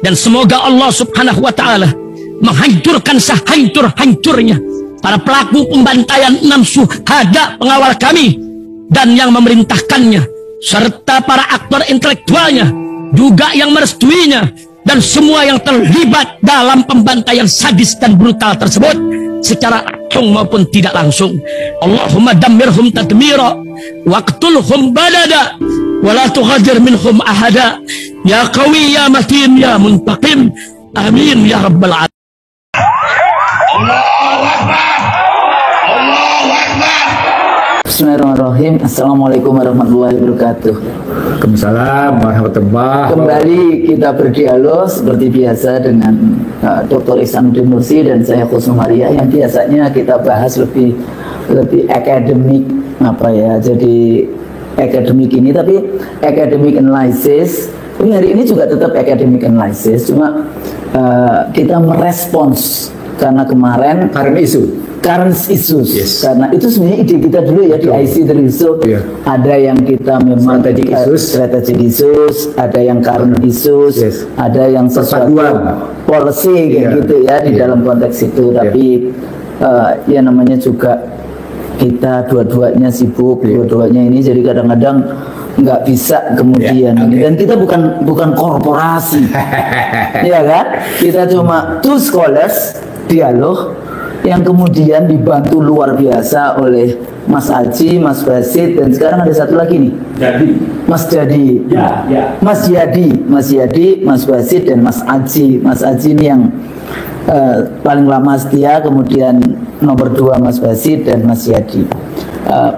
Dan semoga Allah subhanahu wa ta'ala menghancurkan sehancur-hancurnya para pelaku pembantaian 6 syuhada pengawal kami dan yang memerintahkannya, serta para aktor intelektualnya juga yang merestuinya, dan semua yang terlibat dalam pembantaian sadis dan brutal tersebut secara langsung maupun tidak langsung. Allahumma dammirhum tadmira waqtulhum balada wala tughadir minhum ahada ya qawi ya matin ya muntaqim amin ya rabbal alamin. Allahu Akbar, Allahu Akbar. Bismillahirrahmanirrahim. Assalamualaikum warahmatullahi wabarakatuh. Waalaikumsalam warahmatullahi. Kembali kita berdialog seperti biasa dengan Dr. Ihsanuddin Nursi dan saya Khusnu Maria, yang biasanya kita bahas lebih akademik jadi akademik ini, tapi academic analysis. Tapi hari ini juga tetap academic analysis, cuma kita merespons karena kemarin Current issues, yes. Karena itu sebenarnya ide kita dulu ya di IC Teriso. Yeah. Ada yang kita memang strategic issues, ada yang current issues, yes. Ada yang sesuatu policy gitu ya di dalam konteks itu. Tapi ya namanya juga kita dua-duanya sibuk, dua-duanya ini jadi kadang-kadang nggak bisa kemudian dan kita bukan korporasi. Ya kan? Kita cuma two scholars dialog yang kemudian dibantu luar biasa oleh Mas Aji, Mas Basit, dan sekarang ada satu lagi nih, Mas Jadi, Mas Yadi, Mas Basit, dan Mas Aji. Mas Aji ini yang paling lama setia, kemudian nomor 2 Mas Basit dan Mas Yadi.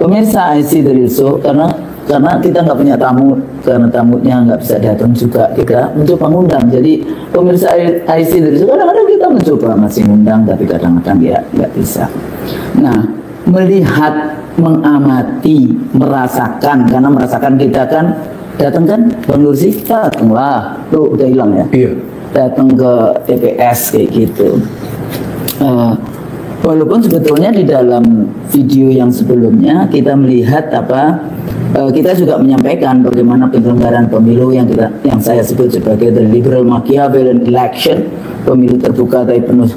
Pemirsa IC Teriso, karena kita nggak punya tamu, karena tamunya nggak bisa datang juga, kita mencoba ngundang. Jadi pemirsa IC Teriso kadang-kadang kita mencoba masih ngundang, tapi kadang-kadang ya nggak bisa. Nah, melihat, mengamati, merasakan, karena merasakan kita kan datang kan, Bang Nursi datanglah, tuh udah hilang ya? Iya. Datang ke TPS kayak gitu. Walaupun sebetulnya di dalam video yang sebelumnya kita melihat kita juga menyampaikan bagaimana penyelenggaraan pemilu yang saya sebut sebagai the liberal Machiavellian election, pemilu terbuka tapi penuh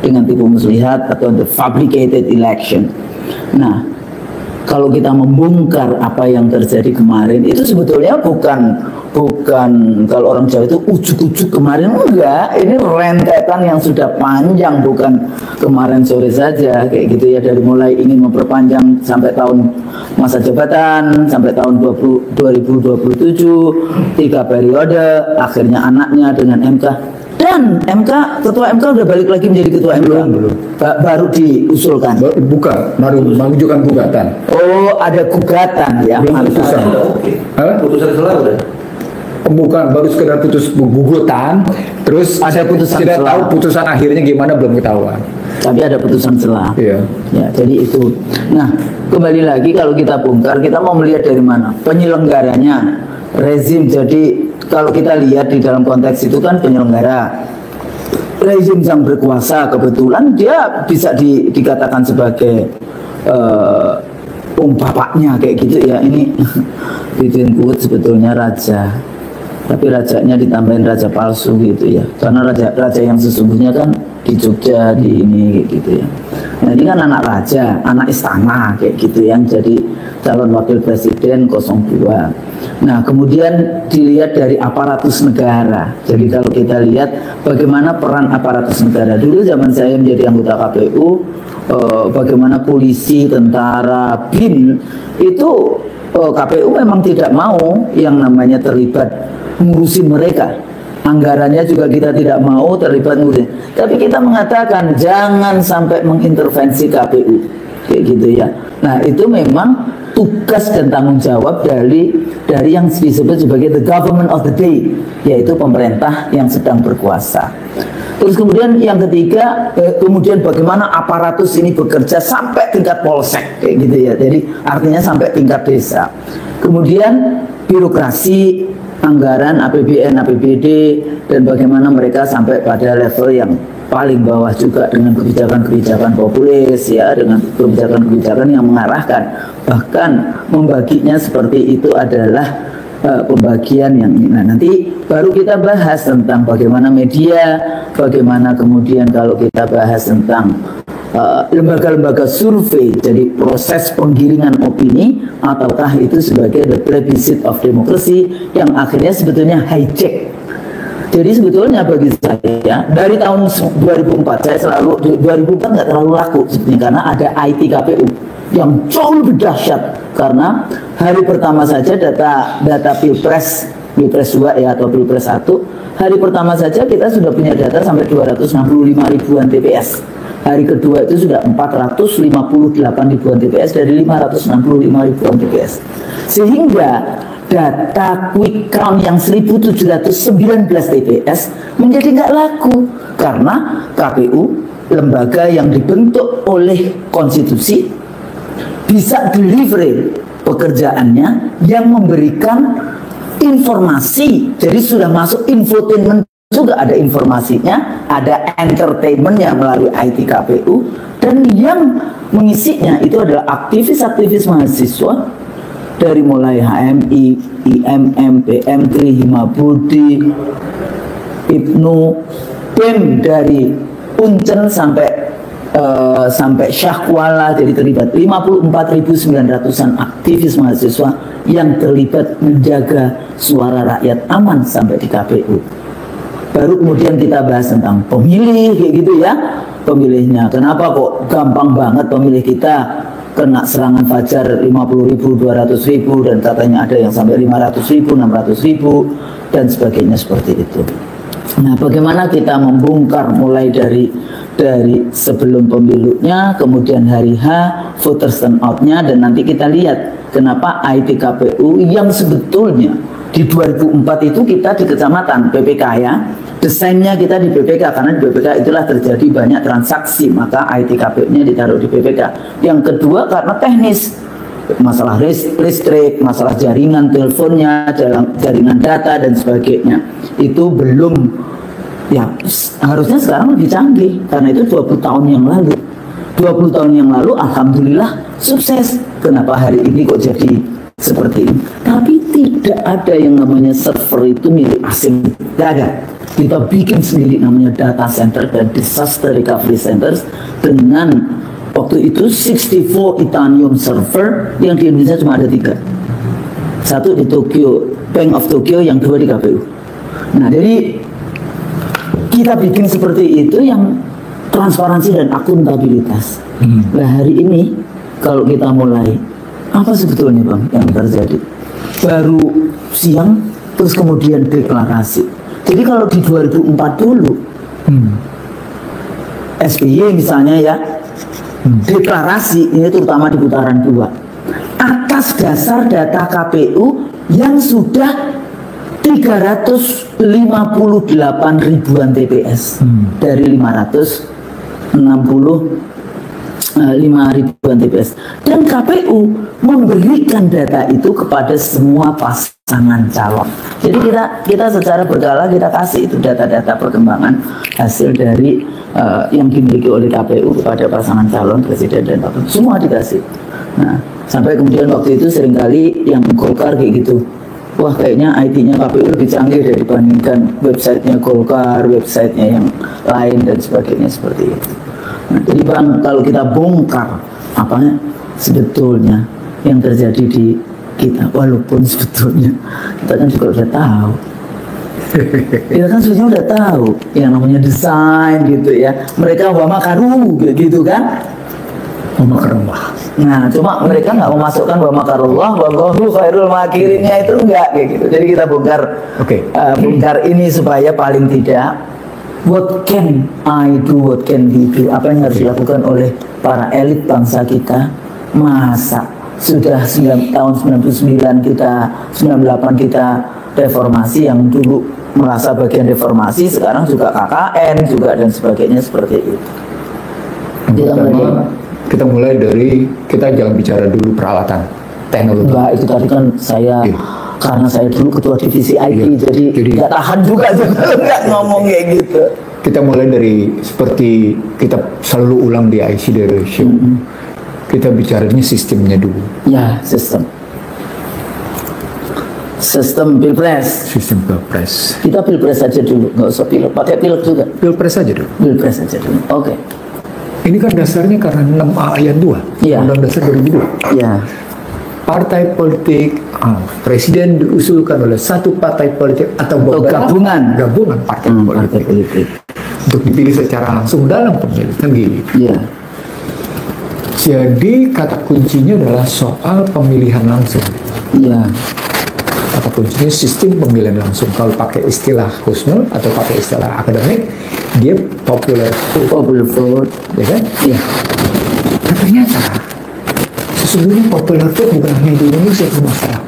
dengan tipu muslihat, atau the fabricated election. Nah, kalau kita membongkar apa yang terjadi kemarin, itu sebetulnya bukan kalau orang Jawa itu ujuk-ujuk kemarin, enggak, ini rentetan yang sudah panjang, bukan kemarin sore saja kayak gitu ya, dari mulai ingin memperpanjang sampai tahun masa jabatan, sampai tahun 2027, 3 periode, akhirnya anaknya dengan MK, dan ketua MK udah balik lagi menjadi ketua MK. Belum. Baru diusulkan. Baru mengajukan gugatan. Oh, ada gugatan ya. Putusan selah udah. Bukan, baru sekedar putus gugatan, terus ada putusan tidak selah. Tahu putusan akhirnya gimana belum ketahuan. Tapi ada putusan selah. Iya. Ya, jadi itu. Nah, kembali lagi kalau kita bongkar, kita mau melihat dari mana? Penyelenggaranya, rezim. Jadi kalau kita lihat di dalam konteks itu kan penyelenggara, rezim yang berkuasa, kebetulan dia bisa dikatakan sebagai bapaknya kayak gitu ya. Ini Bidin Kuwut sebetulnya raja, tapi rajanya ditambahin raja palsu gitu ya, karena raja yang sesungguhnya kan di Jogja, di ini gitu ya. Nah, ini kan anak raja, anak istana kayak gitu yang jadi calon wakil presiden 02. Nah, kemudian dilihat dari aparatus negara. Jadi kalau kita lihat bagaimana peran aparatus negara dulu zaman saya menjadi anggota KPU, bagaimana polisi, tentara, BIN itu KPU memang tidak mau yang namanya terlibat ngurusin mereka. Anggarannya juga kita tidak mau terlibat ngurusin. Tapi kita mengatakan jangan sampai mengintervensi KPU kayak gitu ya. Nah, itu memang tugas dan tanggung jawab dari yang disebut sebagai the government of the day, yaitu pemerintah yang sedang berkuasa. Terus kemudian yang ketiga, kemudian bagaimana aparatus ini bekerja sampai tingkat polsek kayak gitu ya. Jadi artinya sampai tingkat desa. Kemudian birokrasi, anggaran APBN, APBD, dan bagaimana mereka sampai pada level yang paling bawah juga dengan kebijakan-kebijakan populis ya, dengan kebijakan-kebijakan yang mengarahkan, bahkan membaginya seperti itu adalah pembagian yang ini. Nah, nanti baru kita bahas tentang bagaimana media, bagaimana kemudian kalau kita bahas tentang lembaga-lembaga survei, jadi proses penggiringan opini, ataukah itu sebagai the plebiscite of democracy yang akhirnya sebetulnya hijack. Jadi sebetulnya bagi saya dari tahun 2004 saya selalu 2004 nggak terlalu laku sebetulnya karena ada IT KPU yang jauh lebih dahsyat karena hari pertama saja data Pilpres 2 ya atau Pilpres 1 hari pertama saja kita sudah punya data sampai 265 ribuan TPS. Hari kedua itu sudah 458 ribuan TPS dari 565 ribuan TPS. Sehingga data quick count yang 1719 TPS menjadi nggak laku karena KPU lembaga yang dibentuk oleh konstitusi bisa delivery pekerjaannya yang memberikan informasi. Jadi sudah masuk infotainment juga ada informasinya, ada entertainmentnya melalui IT KPU, dan yang mengisinya itu adalah aktivis-aktivis mahasiswa dari mulai HMI, IMM, PM3, Himabudi, IPNU, BEM dari Uncen sampai Syahkuala, jadi terlibat 54.900-an aktivis mahasiswa yang terlibat menjaga suara rakyat aman sampai di KPU. Baru kemudian kita bahas tentang pemilih kayak gitu ya. Pemilihnya kenapa kok gampang banget pemilih kita kena serangan fajar 50.000, 200.000 dan katanya ada yang sampai 500.000, 600.000 dan sebagainya seperti itu. Nah, bagaimana kita membongkar mulai dari sebelum pemilunya, kemudian hari H, voters turnout-nya, dan nanti kita lihat kenapa IT KPU yang sebetulnya di 2004 itu kita di kecamatan PPK ya, desainnya kita di PPK karena di PPK itulah terjadi banyak transaksi, maka IT KPU-nya ditaruh di PPK. Yang kedua karena teknis, masalah listrik, masalah jaringan teleponnya, jaringan data dan sebagainya itu belum ya, harusnya sekarang lebih canggih karena itu 20 tahun yang lalu. 20 tahun yang lalu alhamdulillah sukses. Kenapa hari ini kok jadi seperti ini? Tapi tidak ada yang namanya server itu milik asing, tidak ada. Kita bikin sendiri namanya data center dan disaster recovery centers dengan waktu itu 64 Itanium server yang di Indonesia cuma ada 3. Satu di Tokyo, Bank of Tokyo, yang 2 di KPU. Nah, jadi kita bikin seperti itu yang transparansi dan akuntabilitas. Nah, hari ini kalau kita mulai, apa sebetulnya Bang yang terjadi? Baru siang terus kemudian deklarasi. Jadi kalau di 2004 dulu SBY misalnya ya deklarasi ini terutama di putaran 2 atas dasar data KPU yang sudah 358 ribuan TPS dari 565 ribuan TPS, dan KPU memberikan data itu kepada semua pasangan calon. Jadi kita secara berkala kita kasih itu data-data perkembangan hasil dari yang dimiliki oleh KPU kepada pasangan calon presiden dan wakil, semua dikasih. Nah, sampai kemudian waktu itu seringkali yang Golkar kayak gitu, wah kayaknya IT-nya KPU lebih canggih dibandingkan websitenya Golkar, websitenya yang lain dan sebagainya seperti itu. Nah, jadi Bang, kalau kita bongkar apa sebetulnya yang terjadi di kita, walaupun sebetulnya kita kan juga udah tahu, kita kan sebetulnya udah tahu yang namanya desain gitu ya. Mereka wa makaru gitu kan, wa makarullah. Nah, cuma mereka nggak memasukkan wa makarullah, wallahu khairul makirinnya itu enggak kayak gitu. Jadi kita bongkar, bongkar ini supaya paling tidak what can I do, what can we do, apa yang harus dilakukan oleh para elit bangsa kita. Masa sudah tahun 99 kita, 98 kita reformasi, yang dulu merasa bagian reformasi sekarang juga KKN juga dan sebagainya seperti itu. Kita mulai dari, kita jangan bicara dulu peralatan teknologi. Nah, itu tadi kan saya karena saya dulu ketua divisi IT, jadi nggak tahan juga nggak ngomong kayak gitu. Kita mulai dari seperti kita selalu ulang di IC dari show. Kita bicaranya sistemnya dulu. Ya, sistem. Sistem pilpres. Sistem pilpres. Kita pilpres saja dulu, nggak usah pilek. Pakai pilek juga. Pilpres saja dulu. Pilpres saja dulu. Oke. Ini kan dasarnya karena 6A ayat 2. Iya. Undang Dasar 2002. Ya. Partai politik, presiden diusulkan oleh satu partai politik atau beberapa gabungan partai Partai politik. untuk dipilih secara langsung dalam pemilu, kan gitu. Iya. Jadi kata kuncinya adalah soal pemilihan langsung. Iya. Kata kuncinya sistem pemilihan langsung. Kalau pakai istilah Husnul atau pakai istilah akademik, dia popular vote, Popular vote. ya kan? Iya. Nah, ternyata sesungguhnya popular vote bukan hanya di Indonesia bermasalah.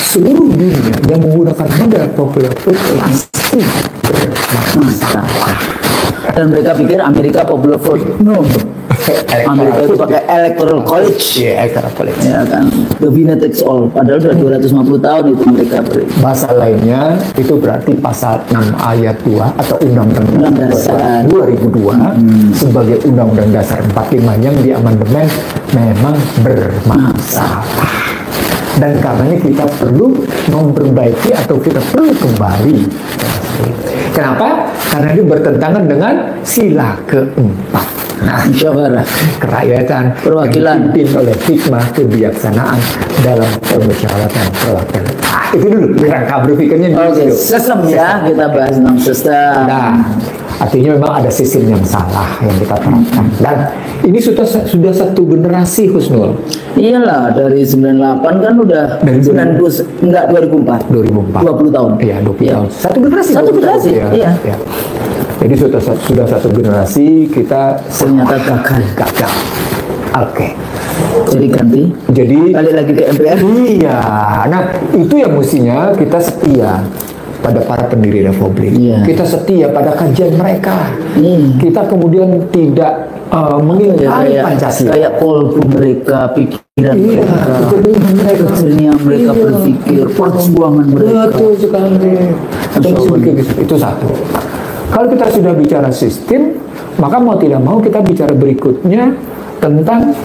Seluruh dunia yang menggunakan modal popular vote pasti bermasalah. Dan mereka pikir Amerika popular vote. No. Amerika itu pakai electoral college. Iya, electoral college. Ya kan. The winner takes all. Padahal sudah 250 tahun itu mereka beri. Bahasa lainnya itu berarti pasal 6 ayat 2 atau Undang-Undang Dasar 2002 sebagai Undang-Undang Dasar 45 yang diamandemen memang bermasalah. Dan karenanya kita perlu memperbaiki atau kita perlu kembali. Kenapa? Karena ini bertentangan dengan sila keempat. Nah, Musyawarah. kerakyatan Perwakilan. dipimpin oleh hikmah kebijaksanaan dalam permusyawaratan perwakilan. Itu dulu kerangka berpikirnya. Oke, sistem ya, kita bahas tentang sistem. Nah, artinya memang ada sistem yang salah yang kita terapkan. Dan ini sudah satu generasi, Husnul. Iyalah, dari 98 kan udah Dari 90, enggak 2004. 2004. 20 tahun. Iya, 20 Iya. tahun. Satu generasi. Satu 20 tahun. generasi, iya. Ya. Jadi sudah satu generasi kita Ternyata gagal. gagal. Oke. Jadi ganti. Jadi Balik lagi ke MPR. iya. Nah, itu yang mestinya kita setia pada para pendiri republik. Iya. Kita setia pada kajian mereka. Kita kemudian tidak mengingkari Pancasila. Kayak kolbu mereka, pikiran Iya, mereka, kepentingan mereka. kecilnya mereka Iya. berpikir, perjuangan mereka. Betul sekali. Itu satu. Kalau kita sudah bicara sistem, maka mau tidak mau kita bicara berikutnya tentang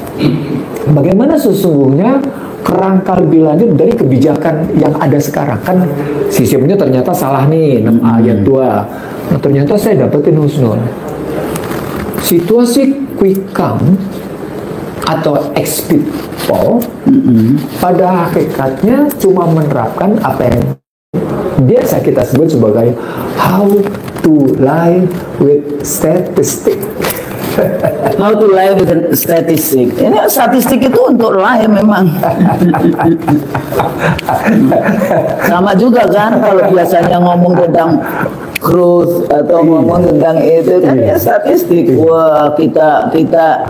bagaimana sesungguhnya kerangka lebih lanjut dari kebijakan yang ada sekarang. Kan sistemnya ternyata salah nih, 6 ayat 2. Nah, ternyata saya dapetin, Husnul, situasi quick count atau exit poll pada hakikatnya cuma menerapkan apa yang biasa kita sebut sebagai how to lie with statistic. How to lie with statistik. Ini statistik itu untuk lie memang. Sama juga kan kalau biasanya ngomong tentang growth atau ngomong tentang itu kan ya statistik. Wah, kita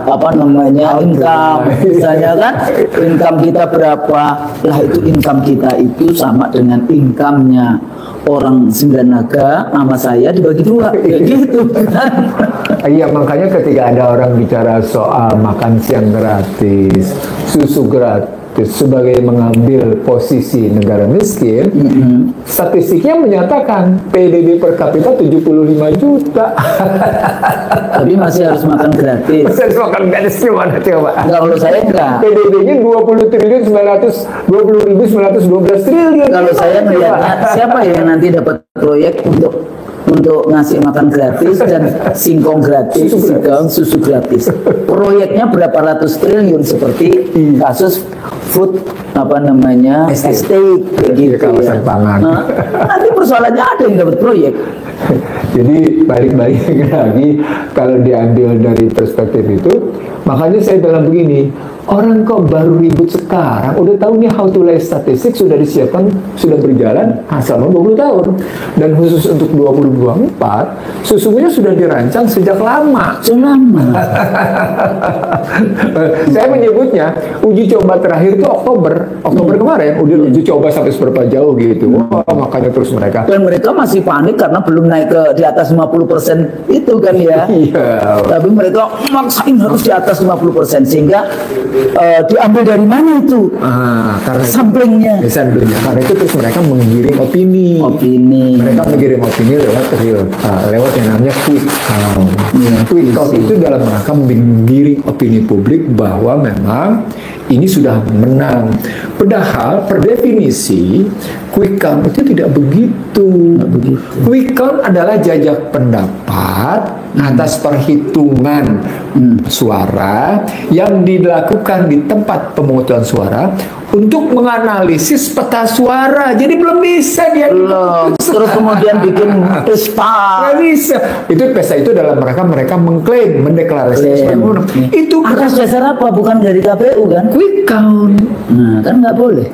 apa namanya income misalnya kan income kita berapa. Lah itu income kita itu sama dengan income-nya orang Sembilan-Naga sama saya dibagi 2 kayak gitu kan. Iya, makanya ketika ada orang bicara soal makan siang gratis, susu gratis sebagai mengambil posisi negara miskin, statistiknya menyatakan PDB per kapita 75 juta. Tapi masih harus makan gratis. Saya makan gratis gimana coba? Enggak, kalau saya enggak. PDB-nya 20.912 triliun. Kalau saya melihatnya siapa yang nanti dapat proyek untuk ngasih makan gratis dan singkong gratis, susu gratis. Proyeknya berapa ratus triliun seperti kasus food apa namanya estate gitu kawasan pangan. Nah, nanti persoalannya ada yang dapat proyek. Jadi balik-balik lagi kalau diambil dari perspektif itu, makanya saya bilang begini, orang kok baru ribut sekarang, udah tahu nih how to lie statistik sudah disiapkan, sudah berjalan selama 20 tahun. Dan khusus untuk 2024, sesungguhnya sudah dirancang sejak lama. Saya menyebutnya uji coba terakhir itu Oktober kemarin, uji coba sampai seberapa jauh gitu. Wah, makanya terus mereka. Dan mereka masih panik karena belum naik ke di atas 50% itu kan ya. Iya. Tapi mereka maksain harus di atas 50% sehingga diambil dari mana itu? Karena Samplingnya. Karena itu terus mereka menggiring opini. Mereka mengirim opini lewat yang namanya quick count. Quick count itu dalam rangka menggiring opini publik bahwa memang ini sudah menang. Padahal per definisi quick count itu tidak begitu. Nggak begitu. Quick count adalah jajak pendapat atas perhitungan suara yang dilakukan di tempat pemungutan suara untuk menganalisis peta suara. Jadi belum bisa dia Belum. Terus kemudian bikin pesta. nggak bisa. Itu pesta itu dalam mereka mengklaim, mendeklarasikan itu Atas dasar apa? Bukan dari KPU kan? quick count. Nah, kan nggak boleh.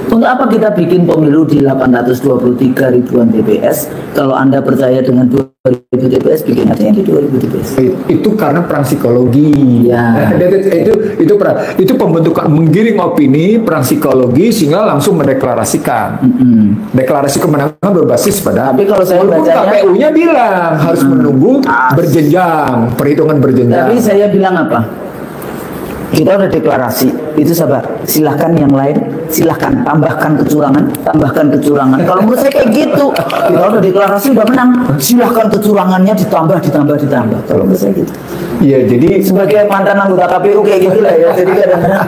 Untuk apa kita bikin pemilu di 823 ribuan TPS? Kalau Anda percaya dengan 2000 TPS, bikin aja yang di 2000 TPS. Itu karena perang psikologi. Ya. Itu pembentukan menggiring opini, perang psikologi sehingga langsung mendeklarasikan. Deklarasi kemenangan berbasis pada. Tapi kalau saya walaupun bacanya- KPU-nya bilang harus menunggu berjenjang, perhitungan berjenjang. Tapi saya bilang apa? Kita udah deklarasi, itu sabar. Silahkan yang lain, silahkan tambahkan kecurangan. Kalau menurut saya kayak gitu, kita udah deklarasi udah menang, silahkan kecurangannya ditambah. Kalau menurut saya gitu. Iya, jadi Sebagai mantan anggota KPU kayak gitulah ya. Jadi kadang-kadang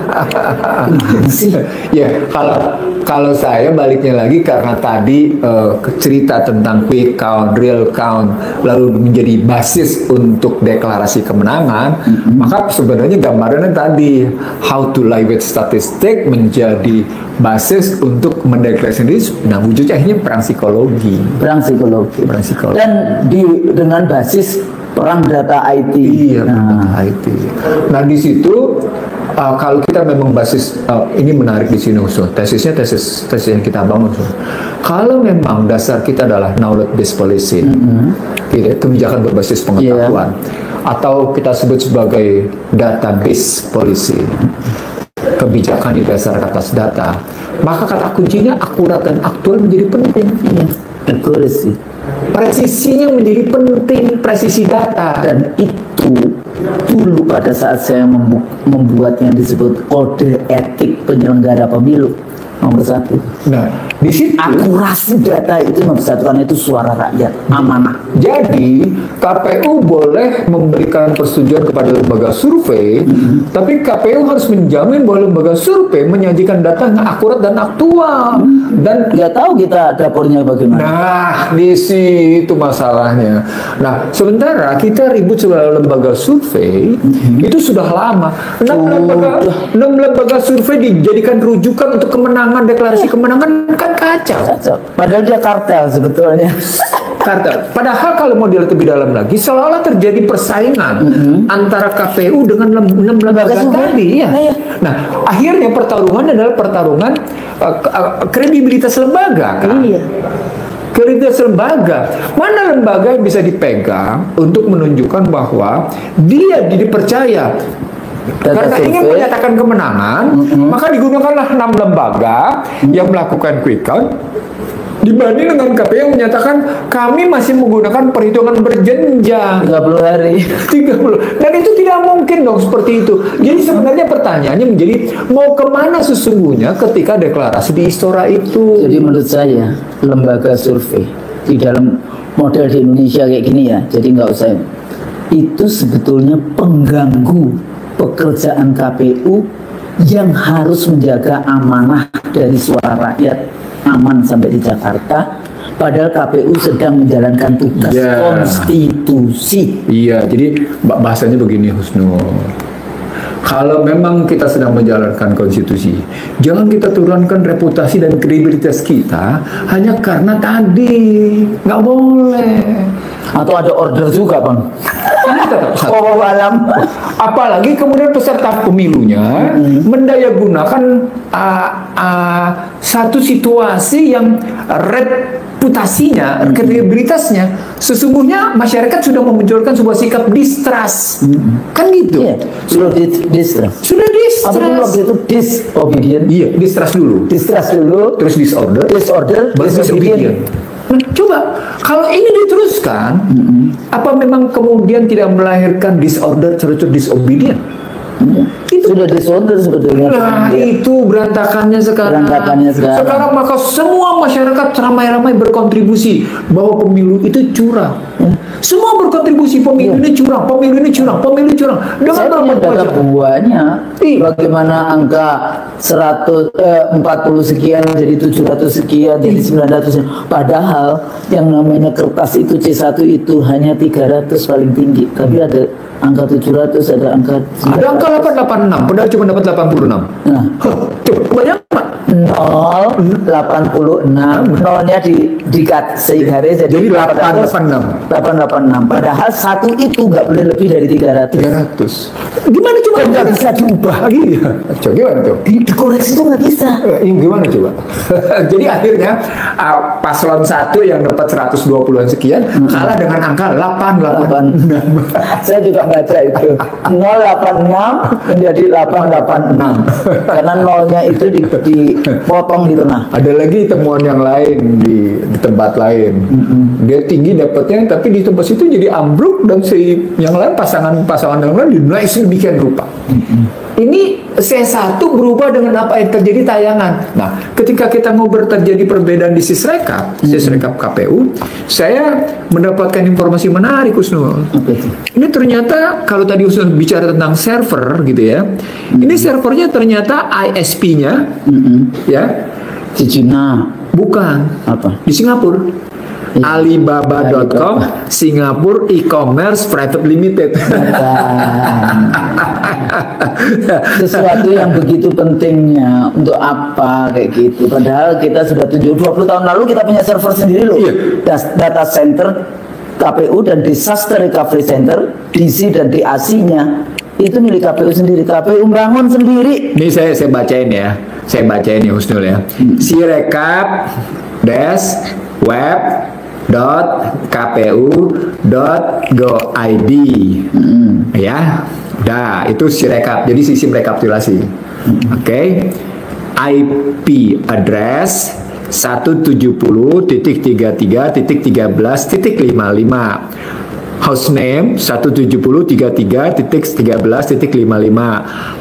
gimana sih? ya kalau saya baliknya lagi karena tadi cerita tentang quick count, real count, lalu menjadi basis untuk deklarasi kemenangan, maka sebenarnya gambarannya tadi how to lie with statistik menjadi basis untuk mendeklarasikan diri. Nah, wujudnya akhirnya perang psikologi. Perang psikologi. Dan dengan basis perang data IT. Iya, Nah, IT. Nah, di situ kalau kita memang basis ini menarik di sini usul tesis yang kita bangun usul. Kalau memang dasar kita adalah knowledge based policy, gitu, kebijakan berbasis pengetahuan, atau kita sebut sebagai database policy, kebijakan didasarkan atas data, maka kata kuncinya akurat dan aktual menjadi penting. accuracy. Presisinya menjadi penting, presisi data. Dan itu dulu pada saat saya membuat yang disebut kode etik penyelenggara pemilu nomor 1. Nah, di situ Akurasi data itu nomor 1 karena itu suara rakyat, amanah. jadi KPU boleh memberikan persetujuan kepada lembaga survei, tapi KPU harus menjamin bahwa lembaga survei menyajikan data yang akurat dan aktual. Dan Nggak tahu kita dapurnya bagaimana. nah, di situ masalahnya. Nah, sementara kita ribut soal lembaga survei itu sudah lama. 6 lembaga survei dijadikan rujukan untuk kemenangan, deklarasi kemenangan, kan kacau. Kacau. Padahal dia kartel sebetulnya. Kartel. Padahal kalau mau dilihat lebih dalam lagi, seolah-olah terjadi persaingan antara KPU dengan 6 lembaga tadi. Ya. Nah, akhirnya pertarungan adalah pertarungan kredibilitas lembaga. Kan? Iya. Kredibilitas lembaga. Mana lembaga yang bisa dipegang untuk menunjukkan bahwa dia dipercaya? Data Karena ingin survei. menyatakan kemenangan, maka digunakanlah 6 lembaga yang melakukan quick count dibanding dengan KPU yang menyatakan kami masih menggunakan perhitungan berjenjang 30 hari. 30. Dan itu tidak mungkin dong seperti itu. Jadi sebenarnya pertanyaannya menjadi mau kemana sesungguhnya ketika deklarasi di Istora itu? Jadi menurut saya lembaga survei di dalam model di Indonesia kayak gini ya, jadi nggak usah, itu sebetulnya pengganggu pekerjaan KPU yang harus menjaga amanah dari suara rakyat aman sampai di Jakarta, padahal KPU sedang menjalankan tugas Ya. konstitusi. Iya, jadi bahasanya begini Husnul. Kalau memang kita sedang menjalankan konstitusi, jangan kita turunkan reputasi dan kredibilitas kita hanya karena tadi. Nggak boleh. Atau ada order juga, Bang. Ini tetap satu. Oh, alam. Apalagi kemudian peserta pemilunya mendayagunakan satu situasi yang reputasinya, kredibilitasnya, sesungguhnya masyarakat sudah memunculkan sebuah sikap distrust, kan gitu? Iya, sudah distrust. Sudah Apa dulu distrust. waktu itu disobedient? Iya, distrust dulu, Distrust dulu, terus disorder, disorder, baru disobedient. disobedient. Nah, coba kalau ini diteruskan, apa memang kemudian tidak melahirkan disorder terus disobedient? Itu sudah disonder sebetulnya. Nah, itu berantakannya sekarang. Sekarang maka semua masyarakat ramai-ramai berkontribusi bahwa pemilu itu curang. Semua berkontribusi pemilu ini curang, pemilu ini curang, pemilu curang. Dengan Saya punya data buahnya. Bagaimana angka 40 sekian jadi 700 sekian jadi 900. Padahal yang namanya kertas itu C1 itu hanya 300 paling tinggi. Tapi ada angka 700, ada angka 900. Ada angka 886, padahal cuma dapat 86. Nah, Coba banyak Pak. 086 nolnya dikat sehingga jadi 886. 886. Padahal satu itu nggak boleh lebih dari 300. 300. Gimana coba? Nggak bisa diubah. Iya. Coba gimana tuh? Dikoreksi itu nggak bisa. Gimana coba? Jadi akhirnya paslon 1 yang dapat 120-an sekian kalah dengan angka 886. Saya juga baca itu 086 menjadi 886 karena nolnya itu dipotong di tengah. Ada lagi temuan yang lain di tempat lain. Dia tinggi dapatnya, tapi di tempat situ jadi ambruk dan yang lain pasangan yang lain dinaik sedemikian rupa. Ini C1 berubah dengan apa yang terjadi tayangan. Nah, ketika kita ngobrol terjadi perbedaan di Sisrekap KPU, saya mendapatkan informasi menarik, Husnul. Ini ternyata kalau tadi Husnul bicara tentang server gitu ya, ini servernya ternyata ISP-nya, ya, Di Cina. bukan, Apa? di Singapura. Alibaba.com Singapore E-commerce Private Limited. Sesuatu yang begitu pentingnya untuk apa kayak gitu. Padahal kita sudah 20 tahun lalu kita punya server sendiri loh. Data center KPU dan Disaster Recovery Center DC dan DAC-nya itu milik KPU sendiri. KPU bangun sendiri. Ini saya bacain ya. Saya bacain ya Husnul ya. Sirekap web.kpu.go.id ya. Udah, itu Sirekap. Jadi sistem rekapitulasi. Oke. IP address 170.33.13.55. Hostname 170.33.13.55.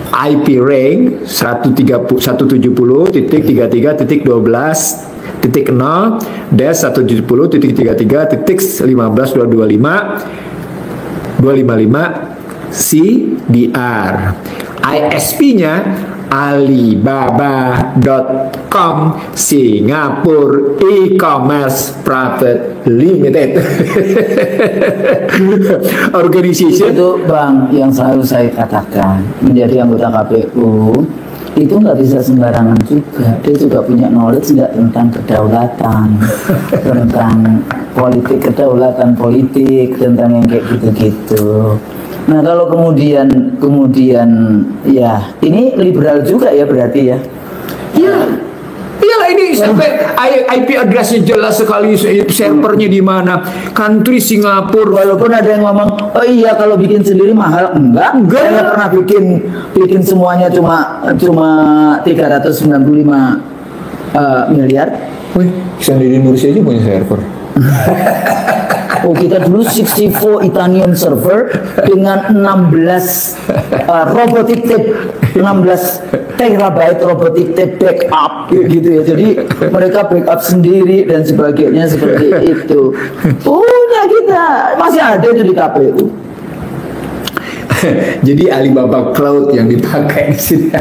IP ring 170.33.12.0 dash 170.33.15.225 CDR. ISP-nya Alibaba.com Singapore E-commerce Private Limited. Organization Itu Bang yang selalu saya katakan, menjadi anggota KPU itu nggak bisa sembarangan juga. Dia juga punya knowledge nggak tentang kedaulatan, tentang kedaulatan politik, tentang yang kayak gitu-gitu. Nah kalau kemudian ya ini liberal juga ya berarti ya. Iya ini sampai IP address-nya jelas sekali, servernya di mana, country Singapura. Walaupun ada yang ngomong, oh iya kalau bikin sendiri mahal, enggak. Saya pernah bikin semuanya cuma 395 miliar. Wih, Sandiri Nursi aja punya server. Oh kita dulu 64 Itanium server dengan 16 robotic tape, 16 terabyte robotic tape backup gitu ya. Jadi mereka backup sendiri dan sebagainya seperti itu. Punya kita masih ada itu di KPU. Jadi Alibaba Cloud yang dipakai di sini.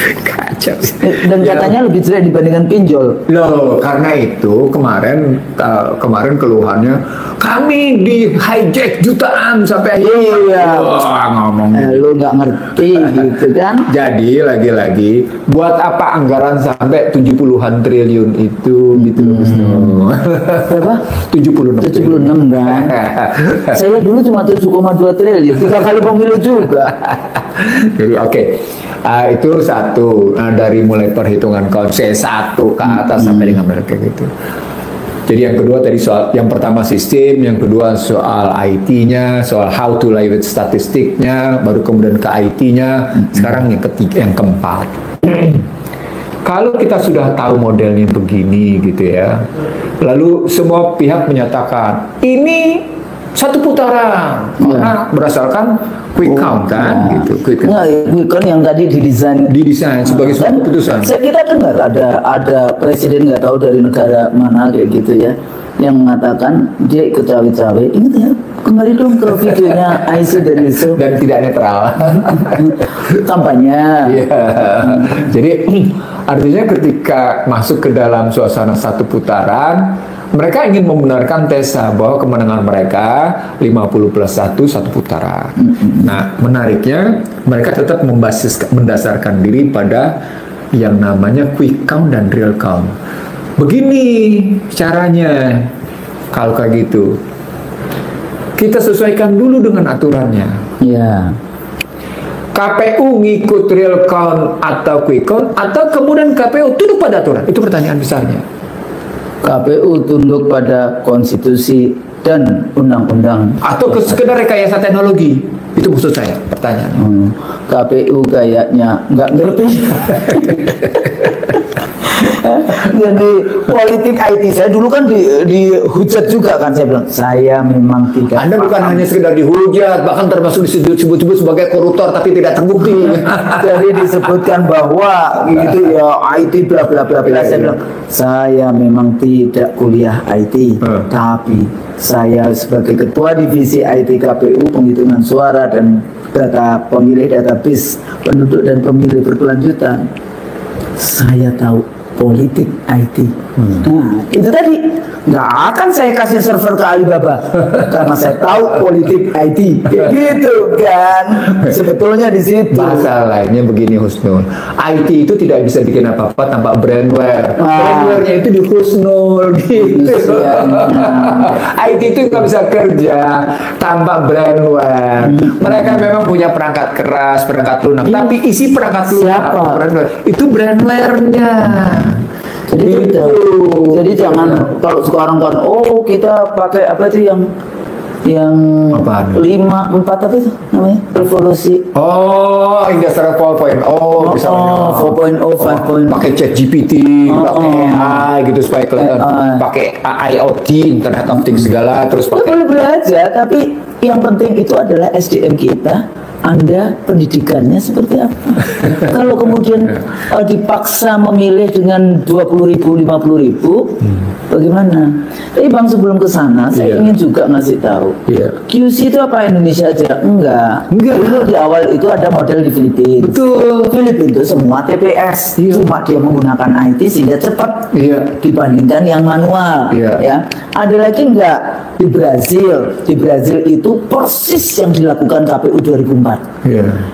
Kacau. Dan katanya lebih jelek dibandingkan pinjol. Loh, karena itu kemarin keluhannya kami di hijack jutaan sampai Iya. Ngomong Lu nggak ngerti gitu kan? Jadi lagi-lagi buat apa anggaran sampai 70-an triliun itu gitu loh. Berapa? 76 kan? Saya dulu cuma 7,2 triliun, 3 kali pemilu juga. Jadi oke. Itu satu dari mulai perhitungan konsen 1 ke atas sampai dengan mereka gitu. Jadi yang kedua tadi yang pertama sistem, yang kedua soal IT-nya, soal how to live with statistiknya, baru kemudian ke IT-nya, sekarang yang ketiga, yang keempat. Kalau kita sudah tahu modelnya begini gitu ya, lalu semua pihak menyatakan ini satu putaran karena berdasarkan quick count kan, gitu. Quick count. Nah, quick count yang tadi Didesain sebagai suatu keputusan. Kita dengar ada presiden nggak tahu dari negara mana kayak gitu ya, yang mengatakan dia ikut cawe-cawe. Ingat ya, kembali dong ke videonya Aisyah dan Yusuf. Dan tidak netral. Kampanye. Iya. Jadi artinya ketika masuk ke dalam suasana satu putaran, mereka ingin membenarkan tesa bahwa kemenangan mereka 50+1 satu putaran. Nah, menariknya mereka tetap mendasarkan diri pada yang namanya quick count dan real count. Begini caranya kalau kayak gitu. Kita sesuaikan dulu dengan aturannya. Ya. KPU ngikut real count atau quick count, atau kemudian KPU tunduk pada aturan? Itu pertanyaan besarnya. KPU tunduk pada konstitusi dan undang-undang. Atau sekedar rekayasa teknologi? Itu maksud saya pertanyaan. KPU kayaknya nggak ngerti. Jadi politik IT saya dulu kan dihujat juga kan, saya bilang saya memang tidak. Anda bukan hanya sekedar dihujat, bahkan termasuk disebut-sebut sebagai koruptor tapi tidak terbukti. Jadi disebutkan bahwa gitu ya IT bla bla bla bla. Saya bilang saya memang tidak kuliah IT, tapi saya sebagai ketua divisi IT KPU penghitungan suara dan data pemilih, database penduduk dan pemilih berkelanjutan, saya tahu politik IT. Nah, itu tadi nggak akan saya kasih server ke Alibaba karena saya tahu politik IT. Gitu kan? Sebetulnya di situ. Masalahnya begini, Husnul, IT itu tidak bisa bikin apa-apa tanpa brandware. Brandware-nya itu di Husnul gitu. IT itu nggak bisa kerja tanpa brandware. Mereka memang punya perangkat keras, perangkat lunak, tapi isi perangkat lunak itu brandware-nya. Jadi jangan kalau sekarang kan kita pakai apa itu yang 5, 4 apa itu namanya, revolusi. Industrial 4.0 misalnya. 4.0, 5.0. Pakai ChatGPT, pakai AI gitu supaya kelihatan. Pakai IoT, Internet of Things segala, terus pakai. Boleh belajar, tapi yang penting itu adalah SDM kita. Anda pendidikannya seperti apa? Kalau kemudian dipaksa memilih dengan 20.000, 50.000, bagaimana? Tapi Bang, sebelum ke sana, saya ingin juga ngasih tahu. QC itu apa Indonesia aja? Enggak. Dulu di awal itu ada model di Filipina. Betul. Filipina itu semua TPS, cuma dia menggunakan IT sehingga cepat dibandingkan yang manual. Ya, ada lagi enggak di Brazil? Di Brazil itu persis yang dilakukan KPU 2004.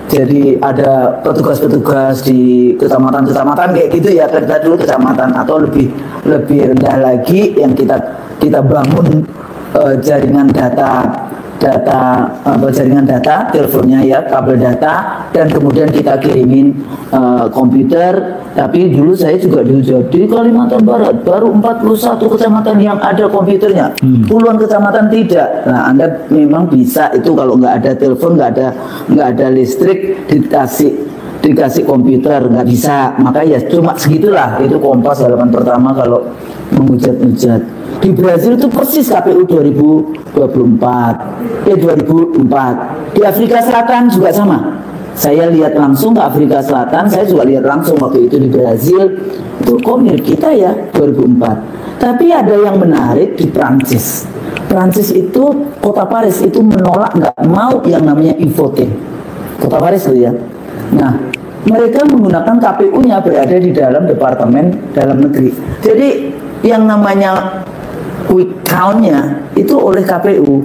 Jadi ada petugas-petugas di kecamatan-kecamatan kayak gitu ya, kita dulu kecamatan, atau lebih rendah lagi yang kita bangun jaringan jaringan data, teleponnya ya, kabel data, dan kemudian kita kirimin komputer. Tapi dulu saya juga dihujat di Kalimantan Barat baru 41 kecamatan yang ada komputernya, puluhan kecamatan tidak. Nah, Anda memang bisa itu kalau nggak ada telepon, nggak ada listrik, dikasih komputer nggak bisa. Maka ya cuma segitulah. Itu Kompas halaman pertama kalau menghujat-hujat. Di Brazil itu persis KPU 2004. Di Afrika Selatan juga sama. Saya lihat langsung ke Afrika Selatan, saya juga lihat langsung waktu itu di Brazil. Itu mirip kita ya, 2004. Tapi ada yang menarik di Prancis. Prancis itu, kota Paris itu menolak, nggak mau yang namanya e-voting. Kota Paris itu ya. Nah, mereka menggunakan KPU-nya berada di dalam Departemen Dalam Negeri. Jadi yang namanya quick count-nya itu oleh KPU.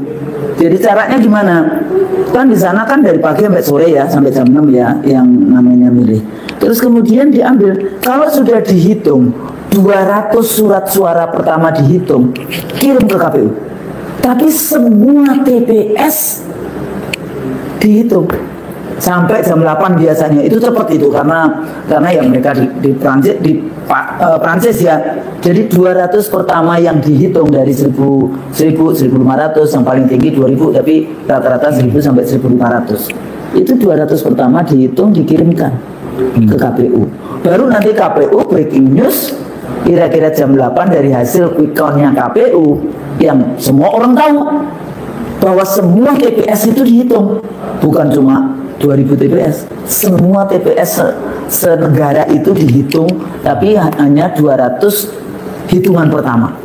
Jadi caranya gimana? Kan di sana kan dari pagi sampai sore ya, sampai jam 6 ya, yang namanya milih. Terus kemudian diambil, kalau sudah dihitung 200 surat suara pertama dihitung, kirim ke KPU. Tapi semua TPS dihitung sampai jam 8 biasanya. Itu cepat itu karena ya mereka di Prancis ya. Jadi 200 pertama yang dihitung dari 1.000, 1.500, yang paling tinggi 2.000, tapi rata-rata 1.000 sampai 1.500. Itu 200 pertama dihitung, dikirimkan ke KPU. Baru nanti KPU breaking news kira-kira jam 8 dari hasil quick count-nya KPU yang semua orang tahu. bahwa semua TPS itu dihitung, bukan cuma 2000 TPS, semua TPS senegara itu dihitung, tapi hanya 200 hitungan pertama.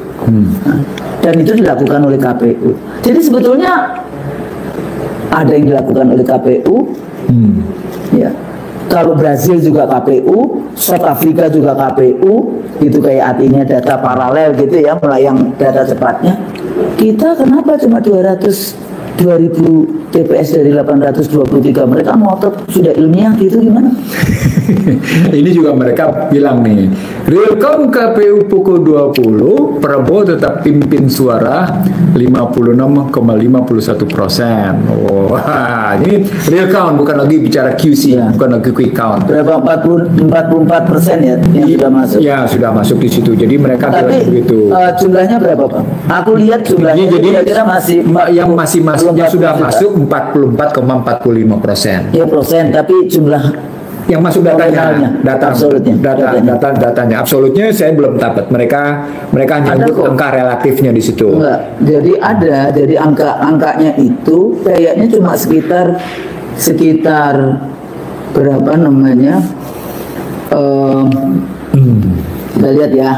Dan itu dilakukan oleh KPU. Jadi sebetulnya ada yang dilakukan oleh KPU, ya. Kalau Brazil juga KPU, South Africa juga KPU, itu kayak artinya data paralel gitu ya, melayang data cepatnya. Kita kenapa cuma 2000 TPS dari 823? Mereka ngotot sudah ilmiah gitu gimana? Ini juga mereka bilang nih, real count KPU pukul 20, Prabowo tetap pimpin suara 56,51%. Wah, ini real count, bukan lagi bicara QC, Ya. bukan lagi quick count. Berapa 44% ya yang sudah masuk? Ya, sudah masuk di situ. Jadi mereka bilang Tapi begitu. jumlahnya berapa Pak? Aku lihat jumlahnya Jadi kira-kira masih yang masih masuk, yang sudah 44 masuk 44,45%. ya persen, tapi jumlah Yang masuk datanya, Nominalnya, absolutnya, datanya. Absolutnya saya belum dapat. Mereka hanya Ada nyebut kok. angka relatifnya di situ. enggak. Jadi ada, jadi angkanya itu kayaknya cuma sekitar berapa namanya? Kita lihat ya.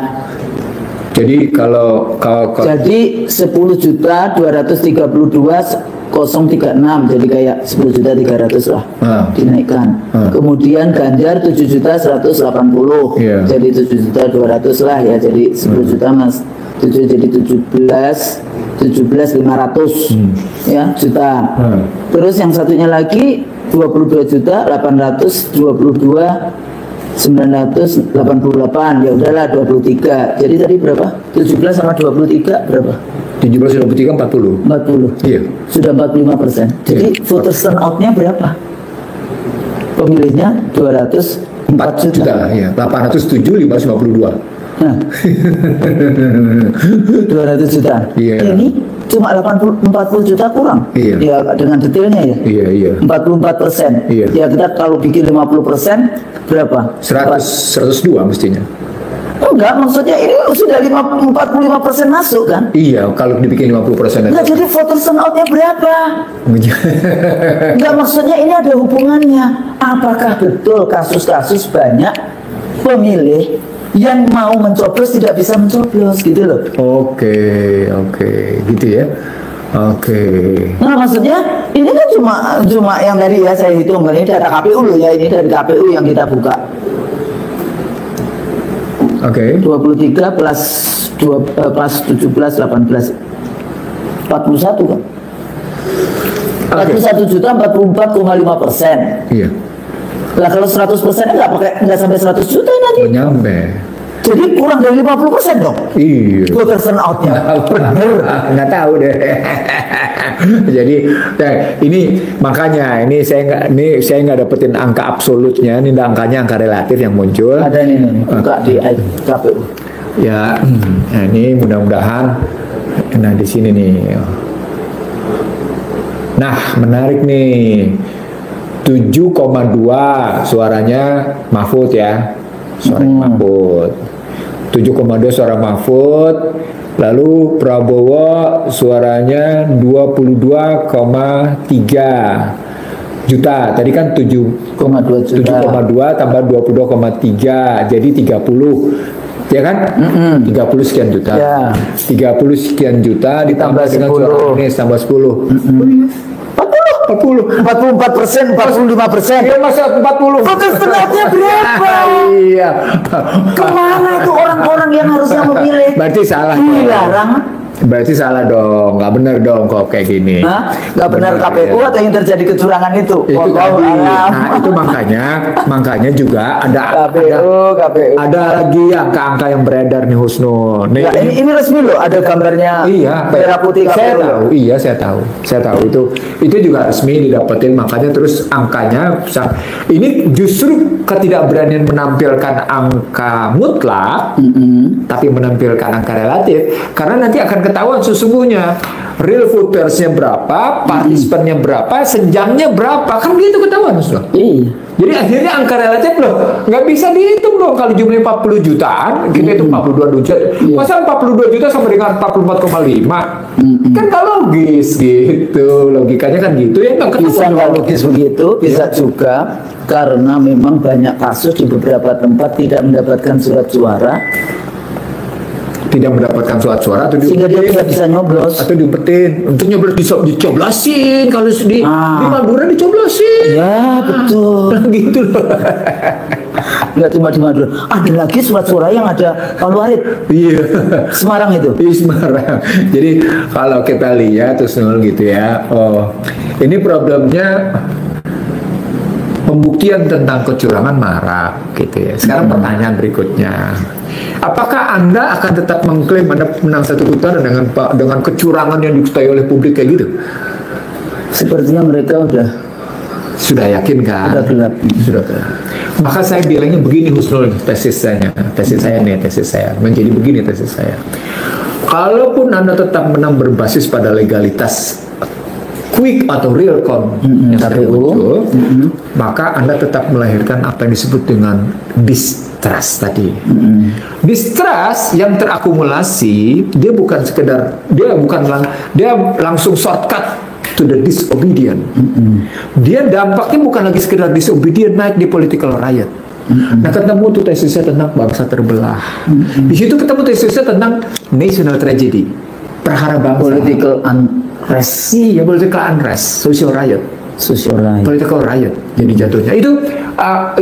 Jadi kalau Jadi 10.232.036, jadi kayak 10.300.000 lah dinaikkan. Kemudian Ganjar 7.180, Iya. jadi 7.200.000 lah ya, jadi 10 juta mas, 7 jadi 17.500 ya juta. Terus yang satunya lagi 22.822.988, ya udahlah 23. Jadi tadi berapa? 17 sama 23 berapa? 17, 23, 40. 40. Iya. Sudah 45%. Jadi voter turnout-nya berapa? Pemilihnya 204 juta. Ya, 807, 552. Nah, 200 juta. Iya. Ini cuma 40 juta kurang. Iya. Ya dengan detailnya ya. Iya. 44%. Iya. Ya kita kalau bikin 50% berapa? 102 mestinya. Enggak, maksudnya ini sudah 45% masuk kan? Iya, kalau dibikin 50%. Enggak, jadi voter turnout-nya berapa? Enggak, maksudnya ini ada hubungannya. Apakah betul kasus-kasus banyak pemilih yang mau mencoblos tidak bisa mencoblos gitu loh? Oke, gitu ya. Oke. Nah, maksudnya ini kan cuma yang tadi ya saya hitung, ini data KPU loh ya, ini dari KPU yang kita buka. Oke. 23 plus 17 18 41 kan? 41 juta 44,5%. Iya. Lah kalau 100% nggak sampai 100 juta nanti. Nyampe. Jadi kurang dari 50% dong. Iya. Voter turnout-nya. Nggak tahu deh. Jadi ini makanya saya nggak dapetin angka absolutnya, ini angkanya angka relatif yang muncul. Ada nih buka di KPU. Ya, nah ini mudah-mudahan. Nah di sini nih. Nah menarik nih. 7,2 suaranya Mahfud ya, suaranya Mahfud. 7,2 suara Mahfud. Lalu Prabowo suaranya 22,3 juta. Tadi kan 7,2 juta. 7,2 tambah 22,3 jadi 30. Ya kan? 30 sekian juta. Ya. 30 sekian juta ditambah dengan 10. suara Anies tambah 10. 44%, 45%. Ya masa 40. Voter turnout-nya berapa? Iya. Kemana itu orang-orang yang harusnya memilih? Berarti salah. Dilarang. Berarti salah dong, nggak benar dong kalau kayak gini. Hah? Nggak benar KPU ya. atau yang terjadi kecurangan itu? Itu Wallahu tadi. alam. Nah itu makanya juga ada KPU. ada lagi angka-angka yang beredar nih Husnul. Nih, Nah, ini resmi loh, ada gambarnya iya, merah putih saya KPU. tahu. Iya, saya tahu itu juga resmi didapetin, makanya terus angkanya ini justru ketidakberanian menampilkan angka mutlak, tapi menampilkan angka relatif karena nanti akan ketahuan sesungguhnya real votersnya berapa, partisipannya berapa, senjangnya berapa, kan gitu ketahuan Ustaz. Iya. Jadi akhirnya angka relatif loh nggak bisa dihitung dong kalau jumlahnya 40 jutaan, kita itu 42 juta. Masa 42 juta sama dengan 44,5? Kan nggak logis gitu, logikanya kan gitu ya nggak Bisa ketemu. nggak logis begitu, bisa juga karena memang banyak kasus di beberapa tempat tidak mendapatkan surat suara Tidak mendapatkan surat suara atau sehingga dia tidak bisa nyoblos. atau diumpetin untuk nyoblos dicoblosin kalau di Madura dicoblosin. Ya betul. Gitu loh. Nggak cuma di Madura, ada lagi surat suara yang ada Palu Arit, Iya. Semarang itu. Di Semarang. Jadi kalau kita lihat terus gitu ya, oh ini problemnya pembuktian tentang kecurangan marak gitu ya. Sekarang pertanyaan berikutnya, apakah Anda akan tetap mengklaim Anda menang satu putaran dengan kecurangan yang diketahui oleh publik kayak gitu? Sepertinya mereka Sudah yakin kan? udah gelap. Sudah gelap. Maka saya bilangnya begini Husnul, tesis saya menjadi begini tesis saya. Kalaupun Anda tetap menang berbasis pada legalitas quick atau real count yang betul, maka Anda tetap melahirkan apa yang disebut dengan distrust tadi. Distrust yang terakumulasi, dia bukan sekedar, dia langsung shortcut to the disobedient. Dia dampaknya bukan lagi sekedar disobedient naik di political riot. Nah, ketemu tuh tesisnya tentang bangsa terbelah. Di situ ketemu tesisnya tentang national tragedy, perhara bangsa. Political unrest, Iya, political unrest, social riot, political riot. Jadi jatuhnya itu,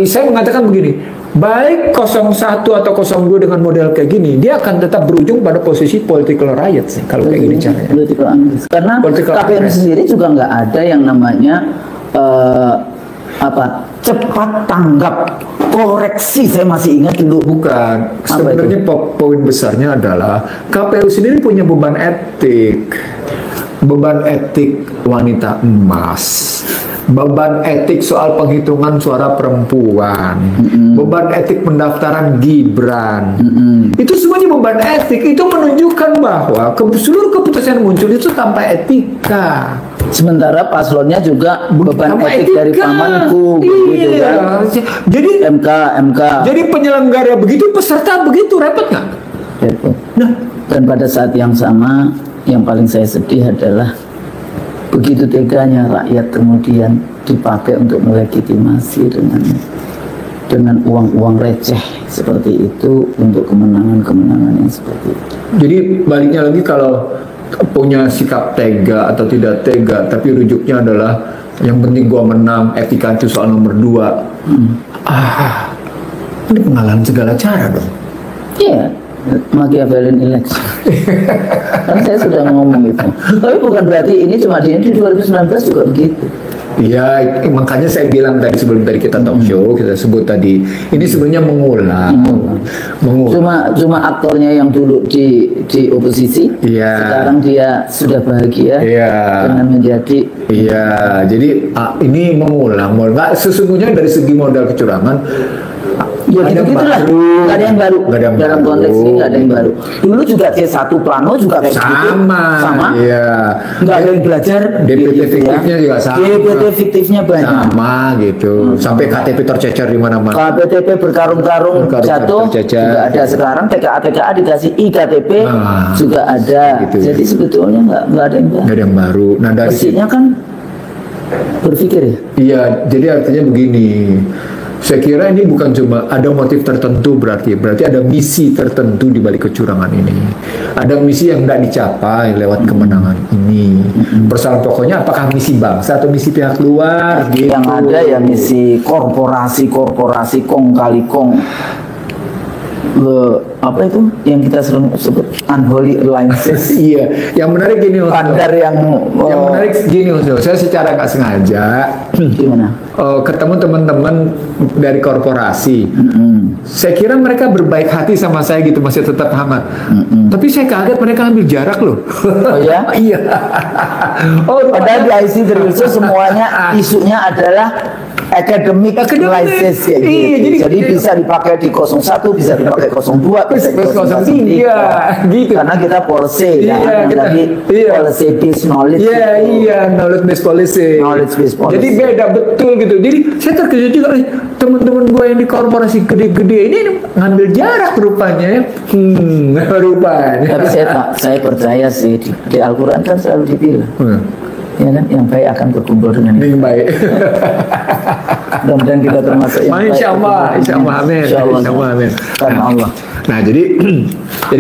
saya mengatakan begini, baik 01 atau 02 dengan model kayak gini, dia akan tetap berujung pada posisi political riot sih kalau kayak gini caranya. political unrest. Karena Political KPN unrest. sendiri juga nggak ada yang namanya cepat tanggap koreksi. Saya masih ingat dulu. Bukan, Apa sebenarnya poin besarnya adalah KPU sendiri punya beban etik wanita emas, beban etik soal penghitungan suara perempuan, beban etik pendaftaran Gibran. Itu semuanya beban etik. Itu menunjukkan bahwa seluruh keputusan yang muncul itu tanpa etika. Sementara paslonnya juga beban Tanpa etik dari etika. Pamanku, gitu Iya. kan. Jadi MK. jadi penyelenggara begitu, peserta begitu, repot nggak? Repot. Nah, Dan pada saat yang sama, yang paling saya sedih adalah begitu teganya rakyat kemudian dipakai untuk melegitimasi dengan uang-uang receh seperti itu untuk kemenangan-kemenangan yang seperti itu. jadi baliknya lagi kalau punya sikap tega atau tidak tega, tapi rujuknya adalah yang penting gua menang, etika itu soal nomor 2. Ini pengalaman segala cara dong. Iya, Machiavellian election. Kan saya sudah ngomong itu. Tapi bukan berarti ini cuma di 2019 juga begitu. Iya, makanya saya bilang tadi sebelum tadi kita talk show, kita sebut tadi, ini sebenarnya mengulang. Cuma aktornya yang dulu di oposisi, Iya. sekarang dia sudah bahagia Iya. dengan menjadi. Iya, jadi ini mengulang. Nggak, sesungguhnya dari segi modal kecurangan, Ya ada yang gitu-gitulah. baru. Nggak ada yang baru. Nggak ada yang Dalam baru. konteks ini nggak ada yang baru. Dulu juga C1 Plano juga kayak gitu. Sama. Iya. Nggak ada yang belajar. DPT gitu fiktifnya juga sama. DPT fiktifnya banyak. Sama gitu. Sampai KTP tercecer di mana-mana. KPTP berkarung-karung jatuh tercecer. juga ada sekarang. TKA dikasih IKTP Nah, juga ada. gitu. Jadi sebetulnya nggak ada yang baru. Nggak ada yang baru. Nah dari Mestinya kan berpikir ya. Iya, jadi artinya begini. Saya kira ini bukan cuma ada motif tertentu, berarti ada misi tertentu di balik kecurangan ini. Ada misi yang tidak dicapai lewat kemenangan ini. Persoalan pokoknya apakah misi bangsa atau misi pihak luar? Gitu. Yang ada ya misi korporasi kong kali kong. Apa itu yang kita sering sebut unholy alliances. Iya, yang menarik gini, Oso. Bandar yang menarik gini, Oso. Saya secara nggak sengaja gimana? ketemu teman-teman dari korporasi. Saya kira mereka berbaik hati sama saya gitu, masih tetap hangat. Tapi saya kaget mereka ambil jarak loh. Oh ya? Iya. Padahal di IC Terbisu semuanya isunya adalah academic license ya, Iya, jadi bisa dipakai di 01, bisa dipakai 02, bisa di 03, gitu. Karena kita policy Iya, kan, kita- jadi iya. policy based knowledge. Iya, knowledge based policy. Knowledge based policy. Jadi beda betul gitu. Jadi saya terkejut juga, teman-teman gue yang di korporasi gede-gede ini ngambil jarak rupanya ya. Rupanya. Tapi saya percaya sih di Al-Quran kan selalu dibilang, ya kan, yang baik akan berkumpul dengan Ini yang baik. mudah-mudahan kita termasuk yang baik. Insya Allah, amin. Insya Allah, Insya Allah, amin. Karena Allah. Nah, jadi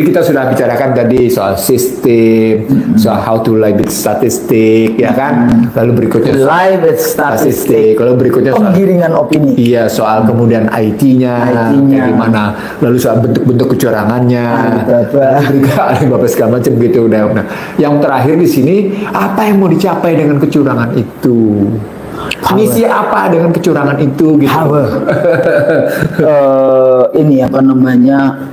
kita sudah bicarakan tadi soal sistem, soal how to lie with statistik, ya kan? Lalu berikutnya soal Live with statistik, lalu berikutnya soal penggiringan opini. iya, soal kemudian IT-nya, IT-nya. gimana, lalu soal bentuk-bentuk kecurangannya, Alibaba segala macam gitu. Nah, yang terakhir di sini, apa yang mau dicapai dengan kecurangan itu? Misi apa dengan kecurangan itu? Gitu. Ini apa namanya,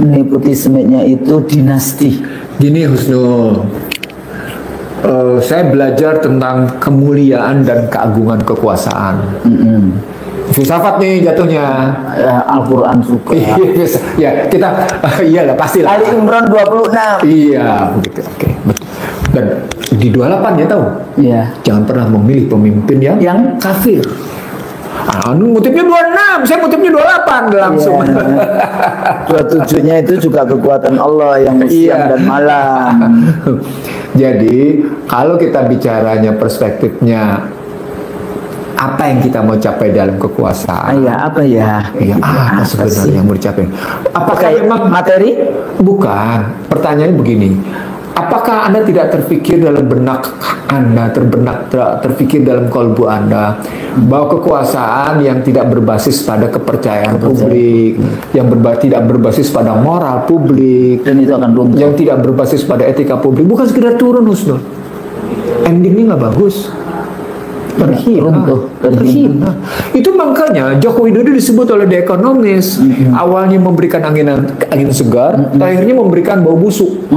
nepotismenya itu dinasti. Gini Husnul, saya belajar tentang kemuliaan dan keagungan kekuasaan. Filsafat nih jatuhnya. Al-Quran juga. Ya kita, iyalah pastilah. Ali Imran 26. Iya, begitu. Oke, betul. Dan di 28 ya tahu. Iya. Jangan pernah memilih pemimpin yang kafir. Motifnya 26, saya motifnya 28 langsung. Iya. 27-nya itu juga kekuatan Allah yang siang dan malam. Jadi kalau kita bicaranya perspektifnya apa yang kita mau capai dalam kekuasaan? Iya, apa ya? Ya, apa sebenarnya yang mau dicapai? Apakah Kayak memang materi? bukan? Pertanyaannya begini. Apakah Anda tidak terpikir dalam benak Anda, terpikir dalam kalbu Anda bahwa kekuasaan yang tidak berbasis pada kepercayaan publik, yang tidak berbasis pada moral publik, Dan itu akan runtuh. yang tidak berbasis pada etika publik, bukan sekedar turun Husnul, endingnya nggak bagus, Runtuh, terhina. Itu makanya Joko Widodo disebut oleh The Economist awalnya memberikan angin segar, akhirnya memberikan bau busuk.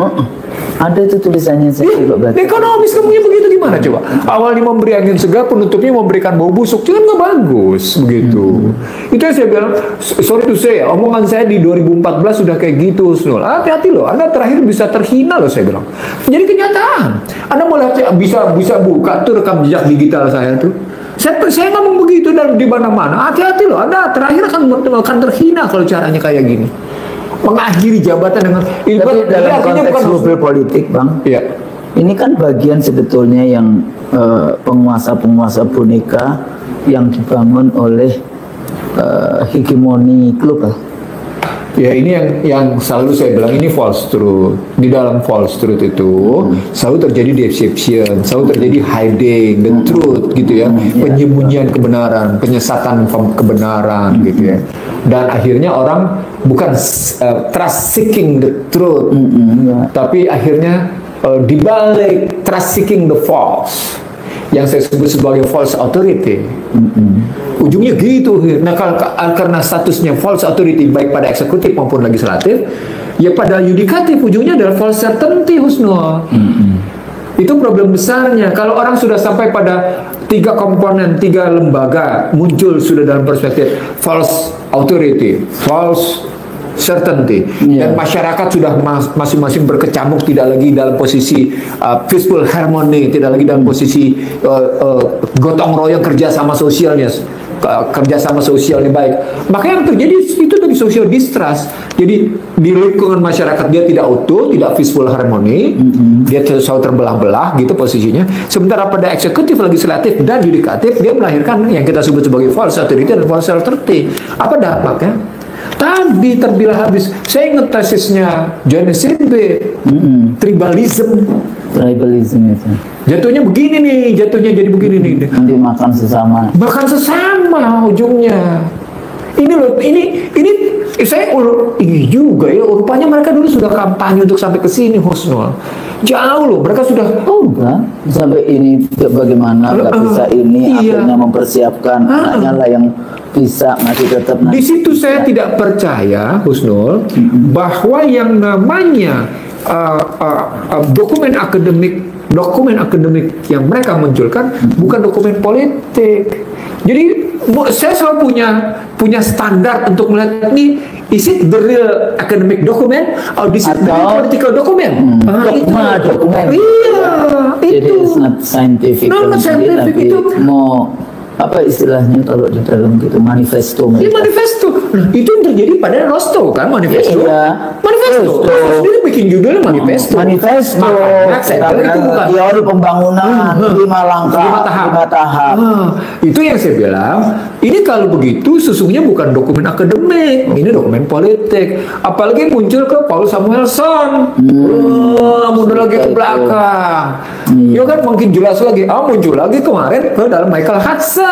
Ada itu tulisannya saya juga baca. Ekonomis kamunya begitu gimana coba? Awalnya memberi angin segar, penutupnya memberikan bau busuk, itu kan nggak bagus begitu. Itu yang saya bilang, sorry to say, omongan saya di 2014 sudah kayak gitu, Husnul. Hati-hati loh, Anda terakhir bisa terhina loh saya bilang. Jadi kenyataan. Anda mau lihat bisa buka tuh rekam jejak digital saya tuh. Saya ngomong begitu dan di mana-mana. Hati-hati loh, Anda terakhir akan terhina kalau caranya kayak gini. Mengakhiri jabatan dengan Tapi dalam konteks mobil politik, Bang, ya. ini kan bagian sebetulnya yang penguasa-penguasa boneka yang dibangun oleh hegemoni global. Ya, ini yang selalu saya bilang, ini false truth. Di dalam false truth itu selalu terjadi deception, selalu terjadi hiding the truth gitu ya, penyembunyian kebenaran, penyesatan kebenaran gitu ya. Dan akhirnya orang bukan trust seeking the truth, tapi akhirnya dibalik trust seeking the false, yang saya sebut sebagai false authority. Ujungnya gitu. Nah, karena statusnya false authority baik pada eksekutif maupun legislatif, ya pada yudikatif ujungnya adalah false certainty, Husnul. Itu problem besarnya. Kalau orang sudah sampai pada 3 komponen, 3 lembaga muncul sudah dalam perspektif false authority, false certainty, dan masyarakat sudah masing-masing berkecamuk, tidak lagi dalam posisi peaceful harmony, tidak lagi dalam posisi gotong royong kerjasama sosialnya, kerjasama sosialnya baik. Maka yang terjadi itu tadi social distrust. Jadi di lingkungan masyarakat dia tidak utuh, tidak peaceful harmony, dia selalu terbelah-belah gitu posisinya. Sementara pada eksekutif, legislatif, dan yudikatif dia melahirkan yang kita sebut sebagai false authority dan false authority. Apa dampaknya? Tadi terbilah habis. Saya ingat tesisnya John S.B. Tribalism Tribalism itu. jatuhnya begini nih, jatuhnya jadi begini nih. Nanti makan sesama. Bahkan sesama ujungnya. Ini loh, ini saya ini juga ya, rupanya mereka dulu sudah kampanye untuk sampai ke sini, Husnul. Jauh loh, mereka sudah Enggak, sampai ini bagaimana nggak bisa ini, akhirnya mempersiapkan anaknya lah yang bisa masih tetap. Di situ saya tidak percaya, Husnul, bahwa yang namanya dokumen akademik yang mereka munculkan bukan dokumen politik, Jadi saya selalu punya standar untuk melihat ini, is it the real academic document or this is the real political document? Dokumen. Iya, Jadi itu. it's not scientific, Not scientific, tapi itu. mau apa istilahnya kalau di dalam gitu, manifesto Ini mereka. manifesto. Nah, itu yang terjadi pada Rosto kan, manifesto. Iya. Manifesto. Rosto. Rosto sendiri bikin judulnya manifesto. Manifesto, Makanya saya bilang itu bukan teori pembangunan 5 langkah, 5 tahap. Itu yang saya bilang, ini kalau begitu sesungguhnya bukan dokumen akademik, ini dokumen politik. Apalagi muncul ke Paul Samuelson. Mundur lagi ke belakang. Ya kan makin jelas lagi. Muncul lagi kemarin ke dalam Michael Hudson.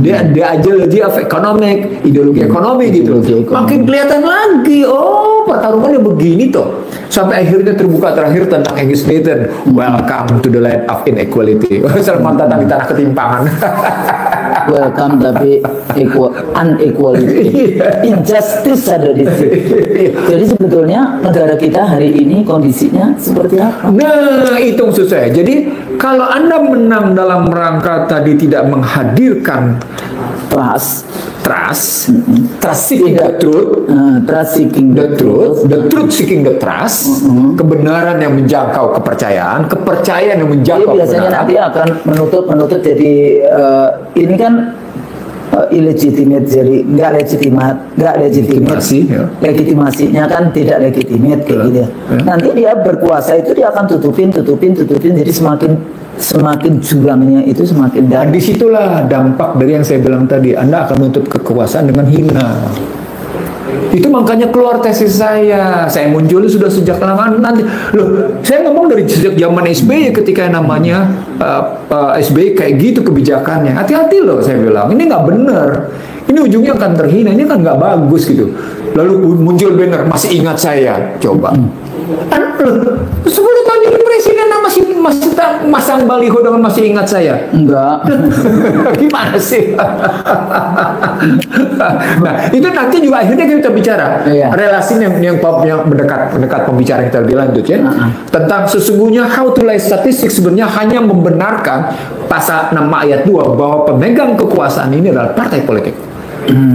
Dia ideology of economic, ideologi ekonomi gitu. Ideologi ekonomi. Makin kelihatan lagi. Oh, pertarungannya begini toh. Sampai akhirnya terbuka terakhir tentang Angus Deaton. Welcome to the land of inequality. Selamat datang di tanah ketimpangan. Welcome tapi unequality. Injustice ada di situ. Jadi sebetulnya negara kita hari ini kondisinya seperti apa? Nah, itu maksud saya. Jadi kalau Anda menang dalam rangka tadi tidak menghadirkan trust seeking the truth, Trust seeking the truth seeking the trust, kebenaran yang menjangkau kepercayaan yang Jadi menjangkau biasanya kebenaran. nanti akan menutup jadi ini kan illegitimate, jadi nggak legitimate. Legitimasi, ya. Legitimasinya kan tidak legitimate kayak gitu ya. Nanti dia berkuasa itu dia akan tutupin jadi semakin jurangnya itu semakin Dan dalam. disitulah dampak dari yang saya bilang tadi, Anda akan menutup kekuasaan dengan hina. Itu makanya keluar tesis saya munculin sudah sejak lama nanti. Loh, saya ngomong dari sejak zaman SBY ketika namanya SBY kayak gitu kebijakannya. Hati-hati loh, saya bilang ini nggak benar. Ini ujungnya akan terhina, ini kan nggak bagus gitu. Lalu muncul banner, masih ingat saya, coba. 10 tahun jadi presiden masih masang baliho dengan masih ingat saya. Enggak. Gimana sih? Nah, itu nanti juga akhirnya kita bicara relasi yang mendekat pembicaraan kita lebih lanjut ya. Tentang sesungguhnya how to lie statistik sebenarnya hanya membenarkan pasal 6 ayat 2 bahwa pemegang kekuasaan ini adalah partai politik.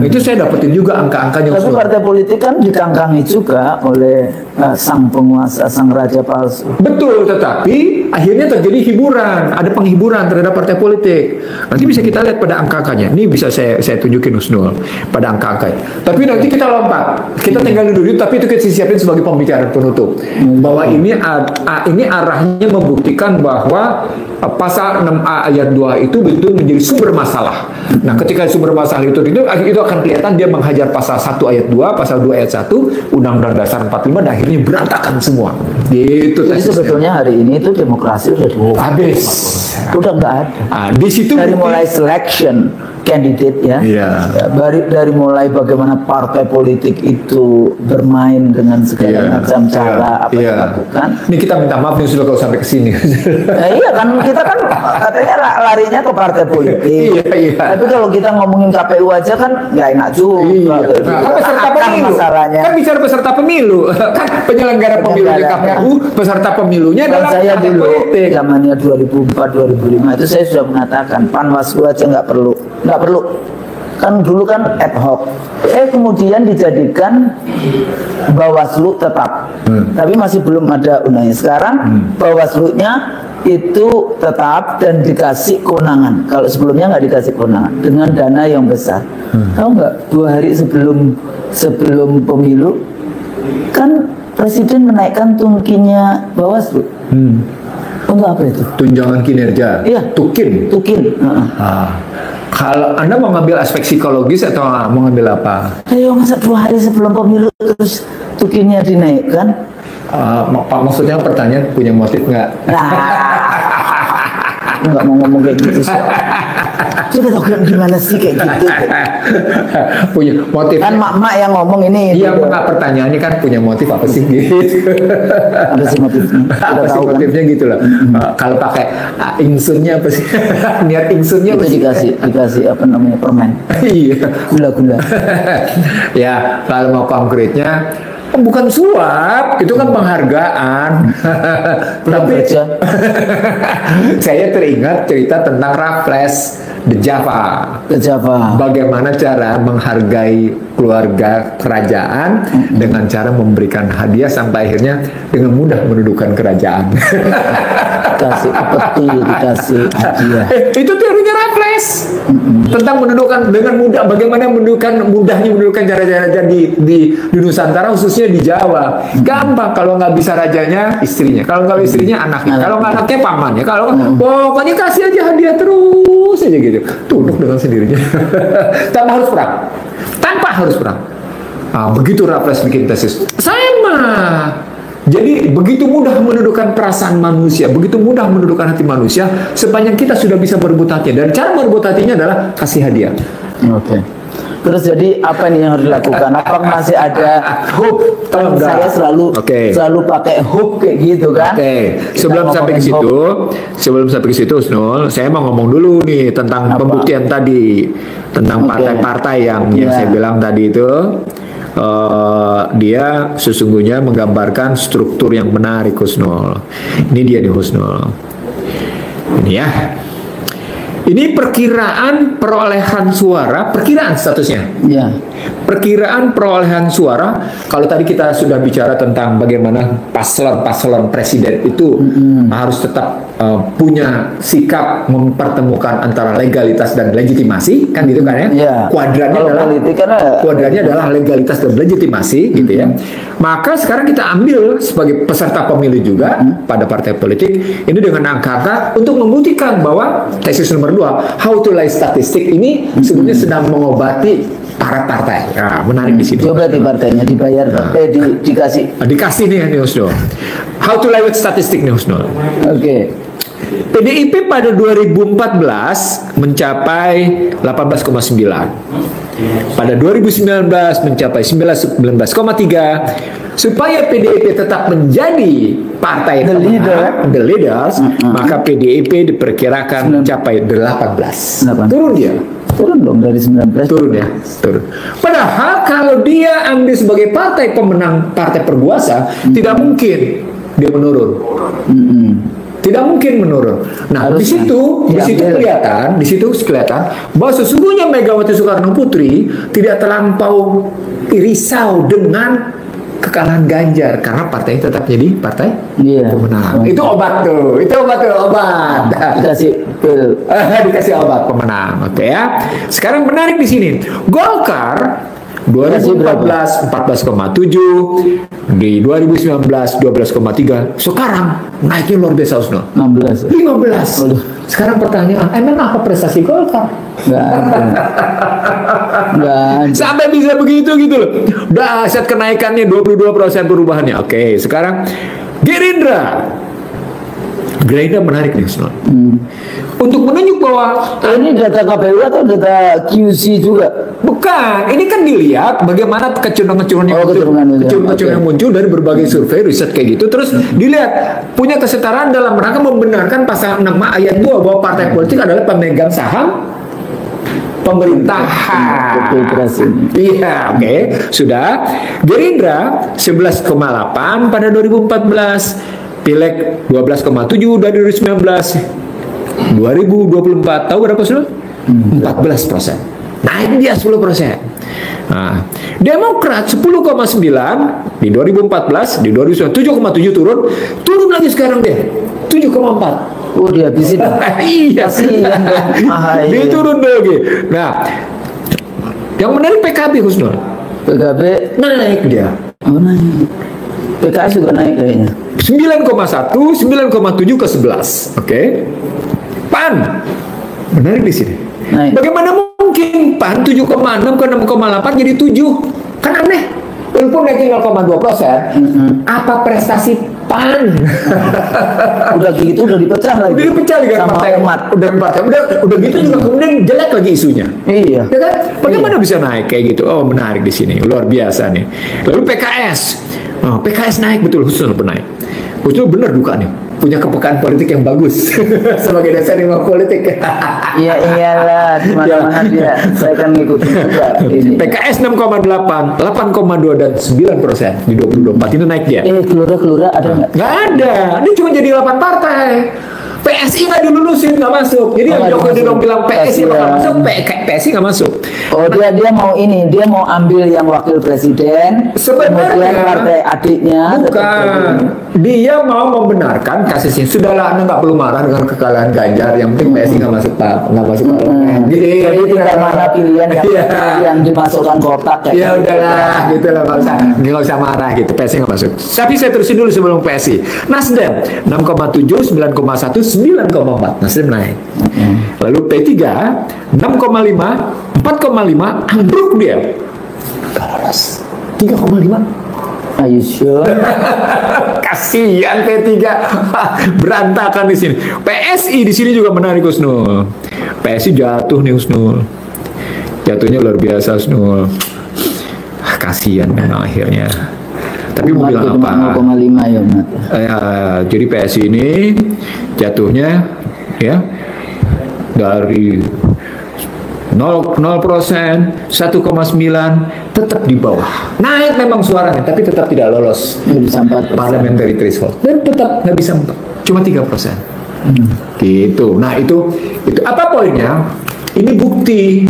Itu saya dapetin juga angka-angkanya. Tapi partai politik kan dikangkangi juga oleh sang penguasa, sang raja palsu. Betul, tetapi akhirnya terjadi hiburan, ada penghiburan terhadap partai politik. Nanti bisa kita lihat pada angka-angkanya. Ini bisa saya tunjukin Husnul pada angka-angkanya. Tapi nanti kita lompat, kita tinggal dulu, tapi itu kita siapin sebagai pembicaraan penutup. Bahwa ini arahnya membuktikan bahwa pasal 6A ayat 2 itu betul menjadi sumber masalah. Nah, ketika sumber masalah itu akan kelihatan dia menghajar pasal 1 ayat 2, pasal 2 ayat 1, Undang-Undang Dasar 45 dan akhirnya berantakan semua. Gitu. Jadi sebetulnya hari ini itu demokrasi udah habis. Udah nggak ada. Di situ Dari mulai selection candidate ya, dari mulai bagaimana partai politik itu bermain dengan segala macam cara apa yang dilakukan. Ini kita minta maaf nih sudah kalau sampai ke sini. Iya kan kita kan katanya larinya ke partai politik. Tapi kalau kita ngomongin KPU aja kan nggak enak juga. Kan peserta pemilu. Masalahnya. Kan bicara peserta pemilu. Kan penyelenggara pemilunya KPU, peserta pemilunya Dan adalah saya partai dulu politik. zamannya 2004-2005 itu saya sudah mengatakan Panwaslu aja nggak perlu kan dulu kan ad hoc. Kemudian dijadikan Bawaslu tetap, tapi masih belum ada undangnya. Sekarang Bawaslu-nya itu tetap dan dikasih kewenangan. Kalau sebelumnya nggak dikasih kewenangan dengan dana yang besar. Tahu nggak? 2 hari sebelum pemilu kan Presiden menaikkan tungkinya Bawaslu. Untuk apa itu? Tunjangan kinerja. Iya. Tukin. Kalau Anda mau ngambil aspek psikologis atau mau ngambil apa? Ayo masa 2 hari sebelum pemilu terus tukinnya dinaikkan? Pak, maksudnya pertanyaan punya motif nggak? Nggak mau ngomong kayak gitu sih. Coba tau gimana sih kayak gitu? Punya motif? Kan mak-mak yang ngomong ini. Iya, enggak, pertanyaannya kan punya motif apa sih gitu? Ada sih motifnya. Apa sih motifnya gitu loh? Kalau pakai insunnya apa sih? Niat insunnya apa Itu sih? dikasih apa namanya permen. Iya. Gula-gula. Ya, kalau mau konkretnya bukan suap, itu kan penghargaan. Tapi saya teringat cerita tentang Raffles. The Java. Ke Java. Bagaimana cara menghargai keluarga kerajaan dengan cara memberikan hadiah sampai akhirnya dengan mudah mendudukan kerajaan. Dikasih peti, dikasih hadiah. Itu teorinya Raffles tentang mendudukan dengan mudah, bagaimana mudahnya mendudukan raja-raja di Nusantara, khususnya di Jawa. Gampang, kalau nggak bisa rajanya, istrinya. Kalau nggak istrinya, anaknya. Kalau nggak anaknya, pamannya. Kalau pokoknya kasih aja hadiah terus aja gitu. Tunduk dengan sendirinya. Tanpa harus perang. Tanpa harus perang. Nah, begitu Raffles bikin tesis. Sama. Jadi begitu mudah menundukkan perasaan manusia, begitu mudah menundukkan hati manusia, sepanjang kita sudah bisa berebut hatinya. Dan cara merebut hatinya adalah kasih hadiah. Oke. Terus jadi apa nih yang harus dilakukan? Apa masih ada hook? Kan saya selalu pakai hook kayak gitu kan? Oke. Sebelum sampai ke situ, Husnul, saya mau ngomong dulu nih tentang pembuktian tadi, tentang partai-partai yang saya bilang tadi itu. Dia sesungguhnya menggambarkan struktur yang menarik, Husnul. Ini dia nih, Husnul. Ini ya. Ini perkiraan perolehan suara, perkiraan statusnya. Ya. Perkiraan perolehan suara. Kalau tadi kita sudah bicara tentang bagaimana paslon presiden itu harus tetap punya sikap mempertemukan antara legalitas dan legitimasi, kan gitu kan ya? Ya. Kuadrannya adalah legalitas dan legitimasi, gitu ya. Maka sekarang kita ambil sebagai peserta pemilu juga pada partai politik ini dengan angka-angka untuk membuktikan bahwa tesis nomor 2, how to lie statistik ini sebenarnya sedang mengobati para partai. Nah, menarik di sini. Coba di partainya dibayar, dikasih nih Husnul. How to lie with statistik nih Husnul. Oke. PDIP pada 2014 mencapai 18,9. Pada 2019 mencapai 19,3. Supaya PDIP tetap menjadi partai the leaders, maka PDIP diperkirakan mencapai 18. Turun dia. Turun dong dari 19. Turun ya, turun. Padahal kalau dia ambil sebagai partai pemenang, partai perkuasa, tidak mungkin dia menurun. Tidak mungkin menurun. Nah, di situ kelihatan bahwa sesungguhnya Megawati Soekarno Putri tidak terlampau risau dengan kekalahan Ganjar karena partainya tetap jadi partai pemenang. Itu obat tuh. Dikasih pil. Dikasih obat pemenang. Oke ya. Sekarang menarik di sini. Golkar 2014 14,7, di 2019 12,3. Sekarang naiknya luar biasa, Husnul. 15. Sekarang pertanyaan, emang apa prestasi Golkar? Nggak. Sampai bisa begitu gitu loh. Dahsyat kenaikannya 22% perubahannya. Oke, sekarang Gerindra menarik nih, Husnul. Untuk menunjuk bahwa ini data KPU atau data QC juga? Bukan, ini kan dilihat bagaimana kecenderungan yang muncul dari berbagai survei riset kayak gitu. Terus dilihat punya kesetaraan dalam rangka membenarkan pasal 6 ayat 2 bahwa partai politik adalah pemegang saham pemerintahan. Iya, oke. Sudah. Gerindra 11,8 pada 2014. Pileg 12,7 dari 2019. 2024 tahu berapa sudah? 14%. Naik dia 10%. Nah, Demokrat 10,9 di 2014, di 2007 turun lagi sekarang deh 7,4. Oh, dihabisin. Iya sih. Dia turun lagi. Nah, yang menarik PKB, Husnul. PKB naik dia. Oh, naik. PKS juga naik kayaknya. 9,1, 9,7 ke 11. Oke. PAN menarik di sini. Naik. Bagaimana mungkin PAN 7,6 ke 6,8 jadi 7? Kan aneh. Walaupun naiknya 0,2%, apa prestasi PAN? Udah gitu udah dipecah lagi. Udah dipecah lagi kan partai umat. Udah gitu juga kemudian jelek lagi isunya. Iya. Ya kan? Bagaimana bisa naik kayak gitu? Oh, menarik di sini. Luar biasa nih. Lalu PKS. Oh, PKS naik betul, Husnul naik. Husnul bener duka nih. Punya kepekaan politik yang bagus sebagai dasar ilmu politik. Iya iyalah, di mana-mana dia. Saya kan ngikutin juga ini. PKS 6,8, 8,2 dan 9% di 2024 itu naik dia. Kelura ada nggak? Nggak ada. Ini cuma jadi 8 partai. PSI nggak dilulusin, nggak masuk. Jadi yang Joko Widodo bilang PSI nggak masuk, PSI nggak masuk. Oh, dia mau ini, dia mau ambil yang wakil presiden, Sebenarnya kemudian partai adiknya. bukan, dia mau membenarkan kasusnya. Sudahlah, Anda nggak perlu marah dengan kekalahan Ganjar. Yang penting PSI nggak masuk nggak masuk parlemen. Jadi tidak mana pilihan yang dimasukkan kotak. Ya udahlah, gitu lah, nggak usah marah gitu. PSI nggak masuk. Tapi saya terusin dulu sebelum PSI. Nasdem 6,7, 9,1, 9,4. Nasdem naik. Lalu P3 6,5, 4,5, ambruk dia. 3,5. Are you sure? Kasihan P3 berantakan di sini. PSI di sini juga menarik, Husnul. PSI jatuh nih, Husnul. Jatuhnya luar biasa, Husnul. Kasihan kan akhirnya. Tapi mau bilang apa? 0,5 ya, Mat. Jadi PSI ini jatuhnya ya dari 0%, 1,9 tetap di bawah. Naik memang suaranya, tapi tetap tidak lolos Nggak bisa 4%. parliamentary threshold dan tetap nggak bisa 4, cuma 3%. Gitu. Nah itu apa poinnya? Ini bukti.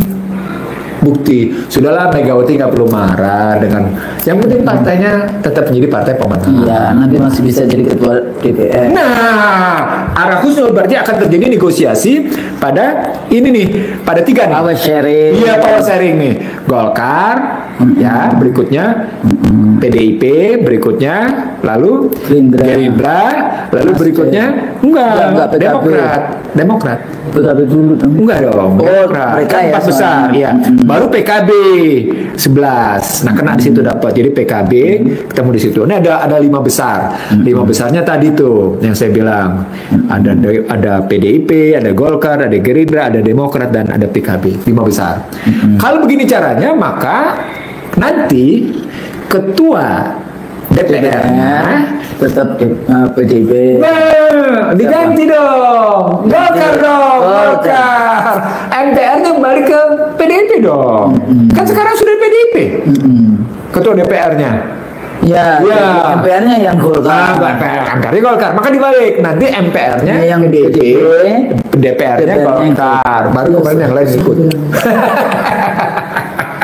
Sudahlah, Megawati nggak perlu marah dengan. Yang penting partainya tetap menjadi partai pemenang. Iya, nanti masih bisa jadi ketua DPR. Nah, arah Husnul berarti akan terjadi negosiasi pada ini nih, pada 3 nih. Power sharing. Iya, power sharing nih. Golkar, ya, berikutnya PDIP, berikutnya lalu Gerindra, lalu berikutnya enggak, PKB. Demokrat. PKB dulu. Enggak dong, Demokrat. mereka Kan ya, 4 besar, soalnya. ya. Baru PKB 11. Nah, kena di situ dapat. Jadi PKB ketemu di situ. Ini ada 5 besar. 5 besarnya tadi tuh yang saya bilang. Ada PDIP, ada Golkar, ada Gerindra, ada Demokrat, dan ada PKB. 5 besar. Kalau begini caranya, maka nanti ketua DPR-nya tetap PDIP. nah, diganti dong. Golkar dong, Golkar. MPR-nya balik ke PDIP dong. Kan sekarang sudah PDIP. Ketua DPR-nya. Ya, MPR-nya yang Golkar. MPR Golkar. Maka dibalik. Nanti MPR-nya yang PDIP, DPR-nya DPR-nya Golkar. Baru kemarin yang lain ikut.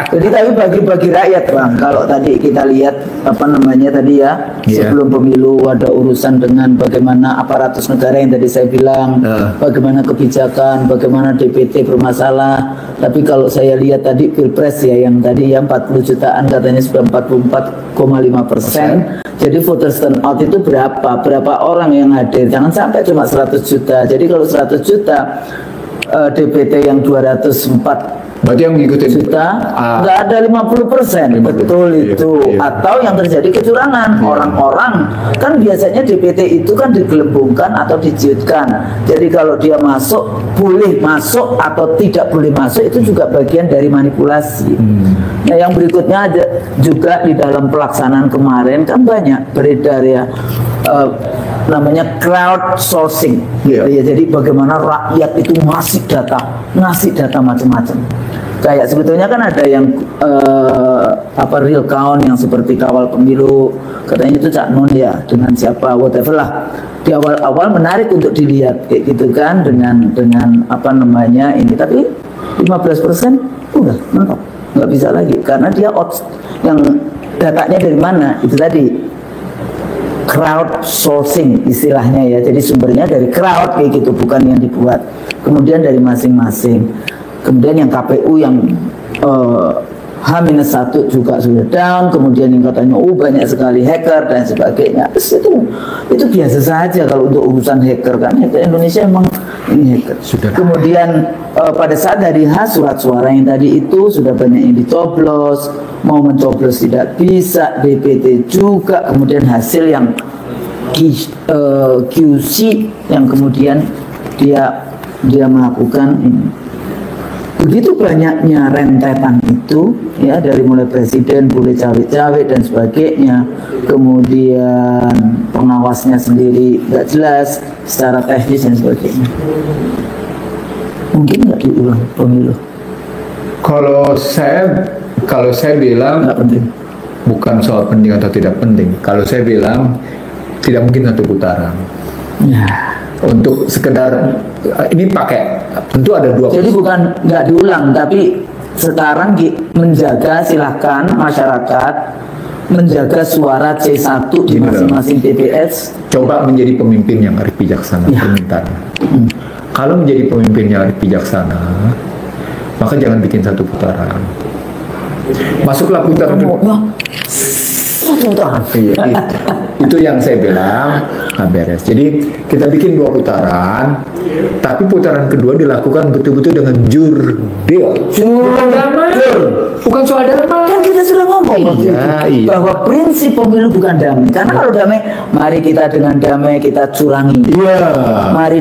Jadi tapi bagi rakyat, Bang, kalau tadi kita lihat apa namanya tadi ya, sebelum pemilu ada urusan dengan bagaimana aparatus negara yang tadi saya bilang, bagaimana kebijakan, bagaimana DPT bermasalah. Tapi kalau saya lihat tadi Pilpres ya, yang tadi ya 40 jutaan katanya sudah 44,5%. Jadi voters turnout itu berapa orang yang hadir? Jangan sampai cuma 100 juta. Jadi kalau 100 juta DPT yang 204 Berarti yang ngikutin juta nggak ada 50%. Betul itu. Iya. Atau yang terjadi kecurangan. Orang-orang kan biasanya DPT itu kan digelembungkan atau dijiutkan. Jadi kalau dia masuk, boleh masuk atau tidak boleh masuk, itu juga bagian dari manipulasi. Nah, yang berikutnya ada juga di dalam pelaksanaan kemarin kan banyak beredar ya, namanya crowdsourcing. Ya, jadi bagaimana rakyat itu ngasih data macam-macam. Kayak sebetulnya kan ada yang real count yang seperti kawal pemilu, katanya itu Cak Nun ya, dengan siapa whatever lah. Di awal-awal menarik untuk dilihat kayak gitu kan, dengan apa namanya ini, tapi 15% udah mentok, nggak bisa lagi karena dia yang datanya dari mana itu tadi. Crowdsourcing istilahnya ya, jadi sumbernya dari crowd kayak gitu, bukan yang dibuat. Kemudian dari masing-masing. Kemudian yang KPU yang H-1 juga sudah down. Kemudian yang katanya banyak sekali hacker dan sebagainya. Itu biasa saja kalau untuk urusan hacker kan. Hacker Indonesia emang ini hacker. Sudah. Kemudian pada saat hari H surat suara yang tadi itu sudah banyak yang dicoblos, mau mencoblos tidak bisa, DPT juga. Kemudian hasil yang QC yang kemudian dia melakukan ini. Begitu banyaknya rentetan itu ya, dari mulai presiden boleh cawe-cawe dan sebagainya, kemudian pengawasnya sendiri nggak jelas secara teknis dan sebagainya. Mungkin nggak diulang pemilu. Kalau saya bilang Nggak penting. bukan soal penting atau tidak penting. Kalau saya bilang tidak mungkin satu putaran. Ya. untuk sekedar ini pakai, tentu ada dua. Jadi bukan nggak diulang, tapi sekarang menjaga, silahkan masyarakat menjaga suara C1 di masing-masing TPS. Coba menjadi pemimpin yang arif bijaksana, permintaan. Kalau menjadi pemimpin yang arif bijaksana, maka jangan bikin satu putaran. Masuklah putaran. Iya, itu yang saya bilang beres. Jadi kita bikin 2 putaran, tapi putaran kedua dilakukan betul-betul dengan jurdil. Bukan soal damai. Kan kita sudah ngomong bahwa prinsip pemilu bukan damai. Karena kalau damai, mari kita dengan damai kita curangi. Mari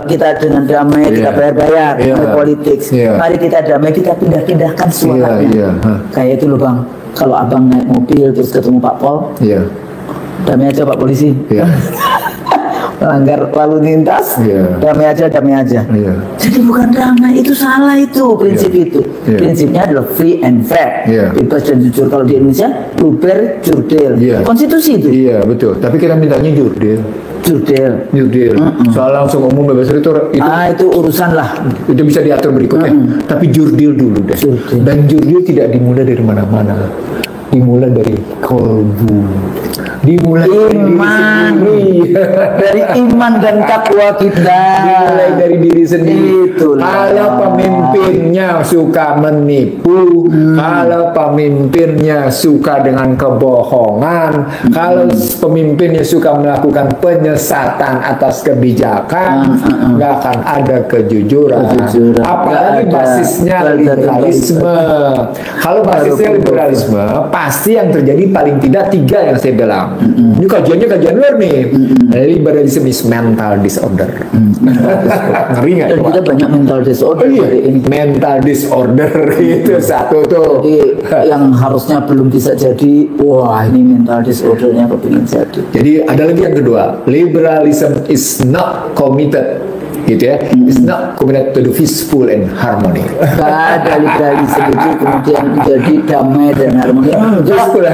kita dengan damai kita bayar-bayar politik. Mari kita damai kita pindah-pindahkan suaranya. Kayak itu loh Bang. Kalau abang naik mobil terus ketemu Pak Pol, damai aja Pak Polisi. Melanggar lalu lintas, damai aja. Jadi bukan damai, itu salah itu prinsip itu. Prinsipnya adalah free and fair, bebas dan jujur. Kalau di Indonesia, luber jurdil. Konstitusi itu. Iya betul. Tapi kita mintanya jurdil. Soal langsung umum bebas itu urusan lah. Itu bisa diatur berikutnya. Tapi jurdil dulu deh. Dan jurdil tidak dimulai dari mana-mana. Dimulai dari kolbu, dimulai iman, dari iman dan takwa kita, dimulai dari diri sendiri. Itulah. Kalau pemimpinnya suka menipu, kalau pemimpinnya suka dengan kebohongan, kalau pemimpinnya suka melakukan penyesatan atas kebijakan, nggak akan ada kejujuran. Apalagi basisnya liberalisme. Kalau basisnya liberalisme, pasti yang terjadi paling tidak 3 yang saya bilang. Ini kajiannya kajian luar nih. Liberalism is mental disorder. Ngeri nggak? Dan kita banyak mental disorder hari ini. Mental disorder itu satu tuh. Jadi yang harusnya belum bisa jadi, wah ini mental disordernya kepingin jadi. Jadi ada lagi yang kedua, liberalism is not committed, gitu ya, is not committed to the peaceful and harmony. Ada liberalisme itu kemudian menjadi damai dan harmoni.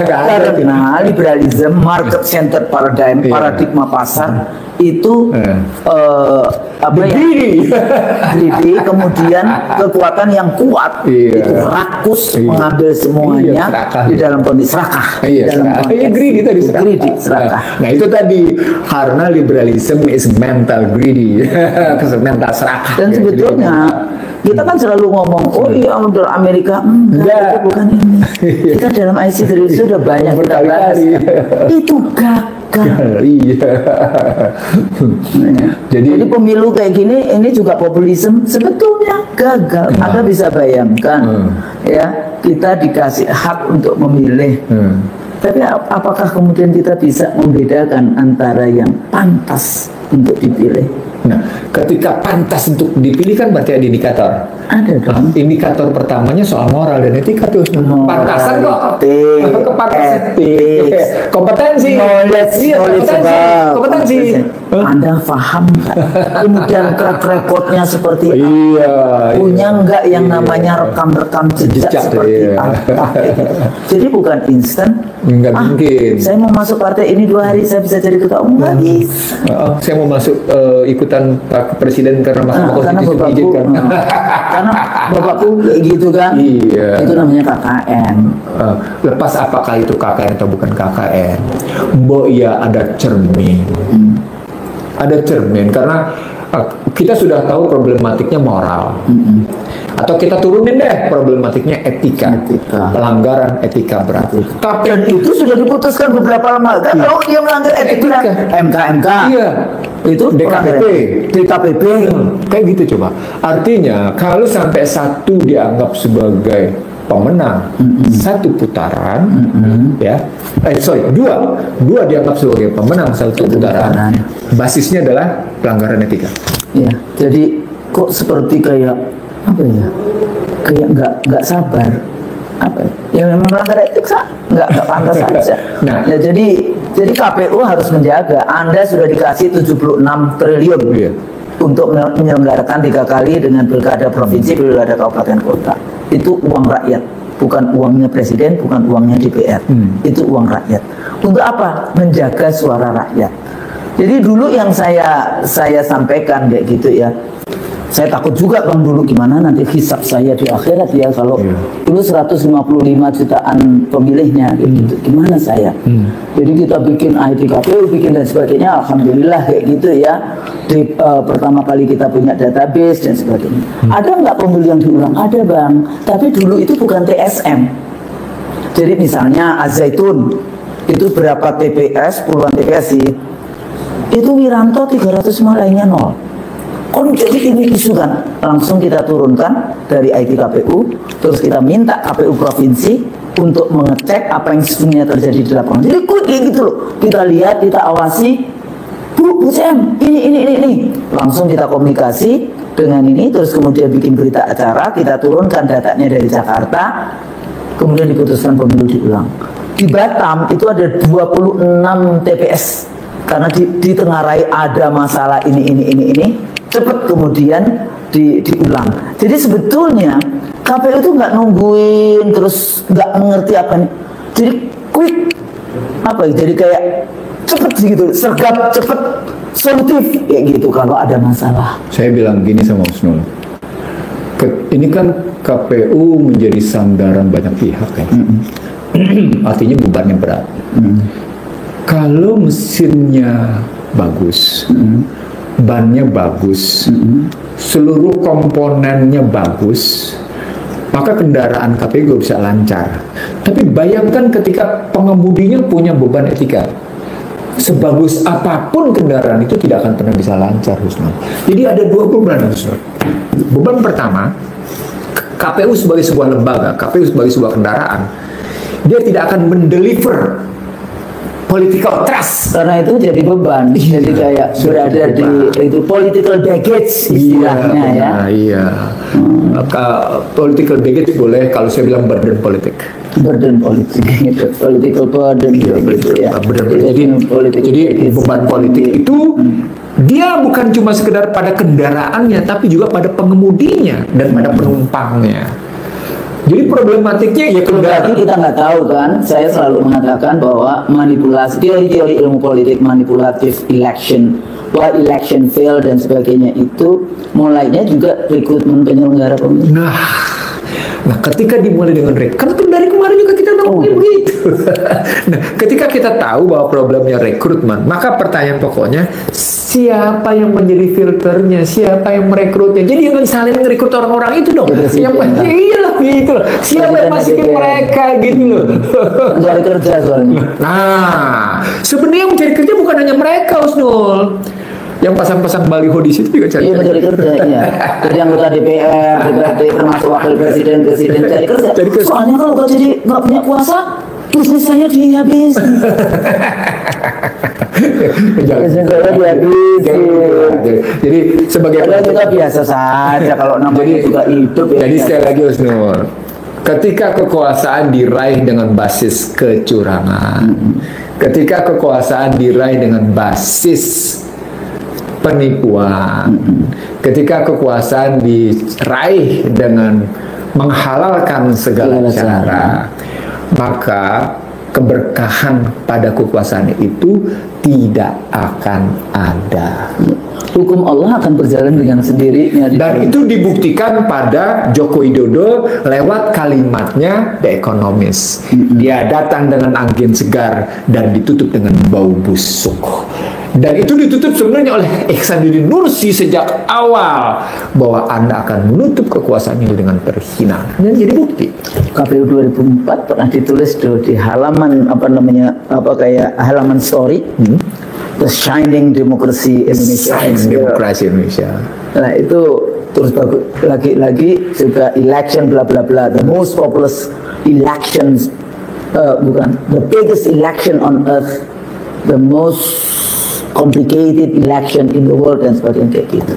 Karena liberalisme market center paradigma pasar itu greedy, kemudian kekuatan yang kuat itu rakus mengambil semuanya di dalam kondisi serakah. Greedy tadi serakah. Nah itu tadi karena liberalism is mental greedy, mental serakah. Dan sebetulnya kita kan selalu ngomong, oh iya model Amerika, enggak, itu bukan ini. Kita dalam IC sudah banyak kita bahas. Itu gagal. Jadi pemilu kayak gini, ini juga populisme sebetulnya gagal. Anda bisa bayangkan, ya kita dikasih hak untuk memilih. Tapi apakah kemudian kita bisa membedakan antara yang pantas untuk dipilih? Nah, ketika pantas untuk dipilih kan berarti ada indikator. Ada dong. Indikator pertamanya soal moral dan etika tuh. Pantasan kok. Etik, kompetensi. Kompetensi. Anda paham nggak? Kemudian track recordnya seperti apa? Punya nggak yang namanya rekam-rekam jejak seperti apa? Jadi bukan instan. Nggak mungkin. Saya mau masuk partai ini 2 hari saya bisa jadi ketua umum lagi. Saya mau masuk ikutan Pak Presiden karena Mahkamah Konstitusi diizinkan. Karena bapakku kayak gitu kan. Itu namanya KKN. Lepas apakah itu KKN atau bukan KKN, Mbok ya ada cermin. Ada cermin karena kita sudah tahu problematiknya moral. Atau kita turunin deh problematiknya etika. Pelanggaran etika berat. Dan itu sudah diputuskan beberapa lama. Kan kalau dia melanggar etika, MK. Itu DKPP. Kayak gitu coba. Artinya kalau sampai 1 dianggap sebagai pemenang 1 putaran, ya, 2 dianggap sebagai pemenang 1 putaran. Basisnya adalah pelanggaran etika. Ya, jadi kok seperti kayak apa ya? Kayak nggak sabar. Apa? Ya memang melanggar etika, nggak pantas saja. Ya, jadi KPU harus menjaga. Anda sudah dikasih 76 triliun untuk menyelenggarakan 3 kali dengan pilkada provinsi, pilkada kabupaten kota. Itu uang rakyat, bukan uangnya presiden, bukan uangnya DPR. Itu uang rakyat. Untuk apa? Menjaga suara rakyat. Jadi dulu yang saya sampaikan kayak gitu ya. Saya takut juga Bang dulu gimana nanti hisab saya di akhirat ya kalau dulu 155 jutaan pemilihnya gitu. Gimana saya? Jadi kita bikin ID KPU, bikin dan sebagainya. Alhamdulillah kayak gitu ya. Pertama kali kita punya database dan sebagainya. Ada nggak pemilu yang diulang? Ada Bang. Tapi dulu itu bukan TSM. Jadi misalnya Az-Zaitun itu berapa TPS, puluhan TPS sih. Itu Wiranto 300 lainnya 0. Oh jadi ini isu kan, langsung kita turunkan dari IT KPU, terus kita minta KPU provinsi untuk mengecek apa yang sesungguhnya terjadi di lapangan. Jadi kayak gitu loh, kita lihat, kita awasi, Bu CM, ini, langsung kita komunikasi dengan ini, terus kemudian bikin berita acara, kita turunkan datanya dari Jakarta, kemudian diputuskan pemilu diulang. Di Batam itu ada 26 TPS karena di Tenggarai ada masalah ini. Cepat kemudian diulang. Jadi sebetulnya KPU itu nggak nungguin terus nggak mengerti apa nih. Jadi quick apa ya? Jadi kayak cepet gitu, sergap cepet, solutif kayak gitu kalau ada masalah. Saya bilang gini sama Husnul. Ini kan KPU menjadi sandaran banyak pihak kan. Artinya bebannya berat. Kalau mesinnya bagus, bannya bagus, seluruh komponennya bagus, maka kendaraan KPU bisa lancar. Tapi bayangkan ketika pengemudinya punya beban etika, sebagus apapun kendaraan itu tidak akan pernah bisa lancar, Husnul. Jadi ada dua beban, Husnul. Beban pertama, KPU sebagai sebuah lembaga, KPU sebagai sebuah kendaraan, dia tidak akan mendeliver political trust, karena itu jadi beban. Jadi kayak berada di itu political baggage istilahnya ya. Iya. Maka political baggage boleh, kalau saya bilang burden politik. Burden politik gitu. Political burden gitu ya. Jadi beban politik itu dia bukan cuma sekedar pada kendaraannya, tapi juga pada pengemudinya dan pada penumpangnya. Jadi problematiknya ya berarti kita nggak tahu kan. Saya selalu mengatakan bahwa manipulasi, teori-teori ilmu politik manipulatif election, why election fail dan sebagainya itu mulainya juga rekrutmen penyelenggara pemilu. Nah, ketika dimulai dengan kan dari kemarin juga kita ngomongin begitu. Nah, ketika kita tahu bahwa problemnya rekrutmen, maka pertanyaan pokoknya siapa yang menjadi filternya, siapa yang merekrutnya. Jadi jangan saling merekrut orang-orang itu dong. Yang iyalah gitu. Siapa yang masukin mereka gitu loh. Mencari kerja soalnya. Nah, sebenarnya yang mencari kerja bukan hanya mereka, Husnul. Yang pasang-pasang baliho di situ juga cari mencari kerja ya. Jadi anggota DPR, DPRD, termasuk wakil presiden cari kerja. Soalnya kalau nggak jadi nggak punya kuasa, bisnis saya dihabis. Bisnis saya dihabis. Jadi sebagai kita biasa saja kalau namanya juga hidup ya. Jadi sekali lagi Husnul, ketika kekuasaan diraih dengan basis kecurangan, ketika kekuasaan diraih dengan basis penipuan, ketika kekuasaan diraih dengan menghalalkan segala cara, maka keberkahan pada kekuasaan itu tidak akan ada. Hukum Allah akan berjalan dengan sendirinya. Dan itu dibuktikan pada Joko Widodo lewat kalimatnya The Economist. Dia datang dengan angin segar dan ditutup dengan bau busuk. Dan itu ditutup sebenarnya oleh Ihsanuddin Nursi sejak awal bahwa Anda akan menutup kekuasaan itu dengan terhina. Dan jadi bukti. KPU 2004 pernah ditulis di halaman halaman story. The Shining Democracy Indonesia. Demokrasi Indonesia. Nah itu terus bagus lagi juga election bla bla bla, the most populous elections, the biggest election on earth, the most complicated election in the world dan sebagainya kayak gitu.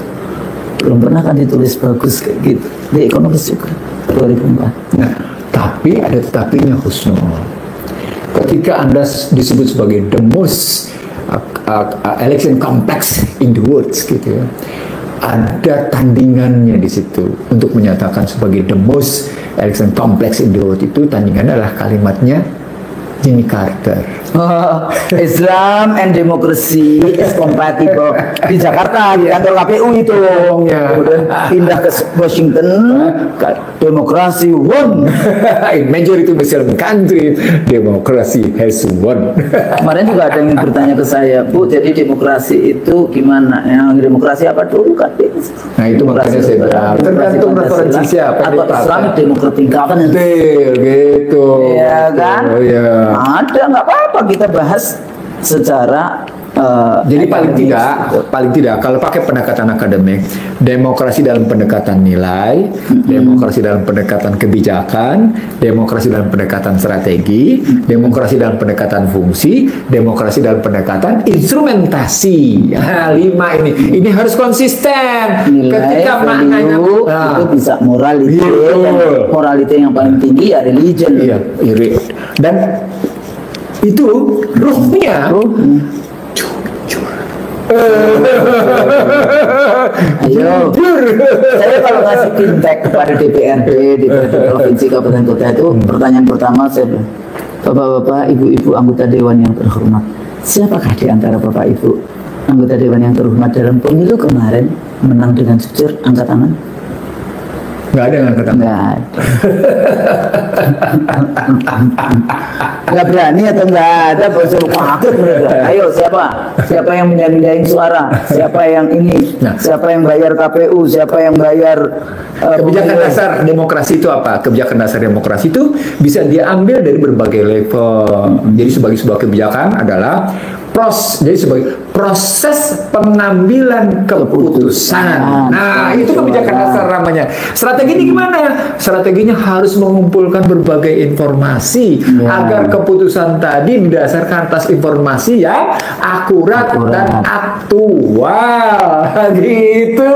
Belum pernah kan ditulis bagus kayak gitu. The Economist juga 2004. Nah, tapi ada tetapinya Husnul. Ketika Anda disebut sebagai the most election complex in the world gitu ya, ada tandingannya di situ untuk menyatakan sebagai the most election complex in the world. Itu tandingannya adalah kalimatnya Jimmy Carter. Oh, Islam and democracy is compatible di Jakarta di kantor KPU itu. Kemudian pindah ke Washington, demokrasi won. In majority Muslim country, democracy has won. Kemarin juga ada yang bertanya ke saya, Bu, jadi demokrasi itu gimana? Yang demokrasi apa dulu kan? Nah itu makanya saya bilang, tergantung referensi siapa atau Islamic Democratic Governance. Gitu. Iya kan? Oh, ya. Ada, nggak apa-apa kita bahas secara Jadi paling akademis. tidak kalau pakai pendekatan akademik, demokrasi dalam pendekatan nilai, demokrasi dalam pendekatan kebijakan, demokrasi dalam pendekatan strategi, demokrasi dalam pendekatan fungsi, demokrasi dalam pendekatan instrumentasi. Nah, 5 ini harus konsisten. Nilai, Ketika maknanya itu bisa morality, dan morality yang paling tinggi ya religion. iya, iri. Dan itu ruhnya Ayo, saya kalau ngasih feedback kepada DPRD provinsi kabupaten kota itu pertanyaan pertama saya bilang, Bapak-bapak, ibu-ibu anggota dewan yang terhormat, siapakah di antara bapak ibu anggota dewan yang terhormat dalam pemilu kemarin menang dengan jujur? Angkat tangan. nggak ada yang angkat tangan. Nggak ada. Nggak berani atau nggak ada, suruh kaget mereka. Ayo siapa yang mindahin suara, siapa yang ini, siapa yang bayar KPU, siapa yang bayar Kebijakan dasar demokrasi itu apa? Kebijakan dasar demokrasi itu bisa diambil dari berbagai level. Jadi sebagai sebuah kebijakan adalah sebagai proses pengambilan keputusan. Nah, itu kebijakan dasar namanya. Strategi ini gimana? Strateginya harus mengumpulkan berbagai informasi agar keputusan tadi didasarkan atas informasi yang akurat. Dan aktual. Gitu.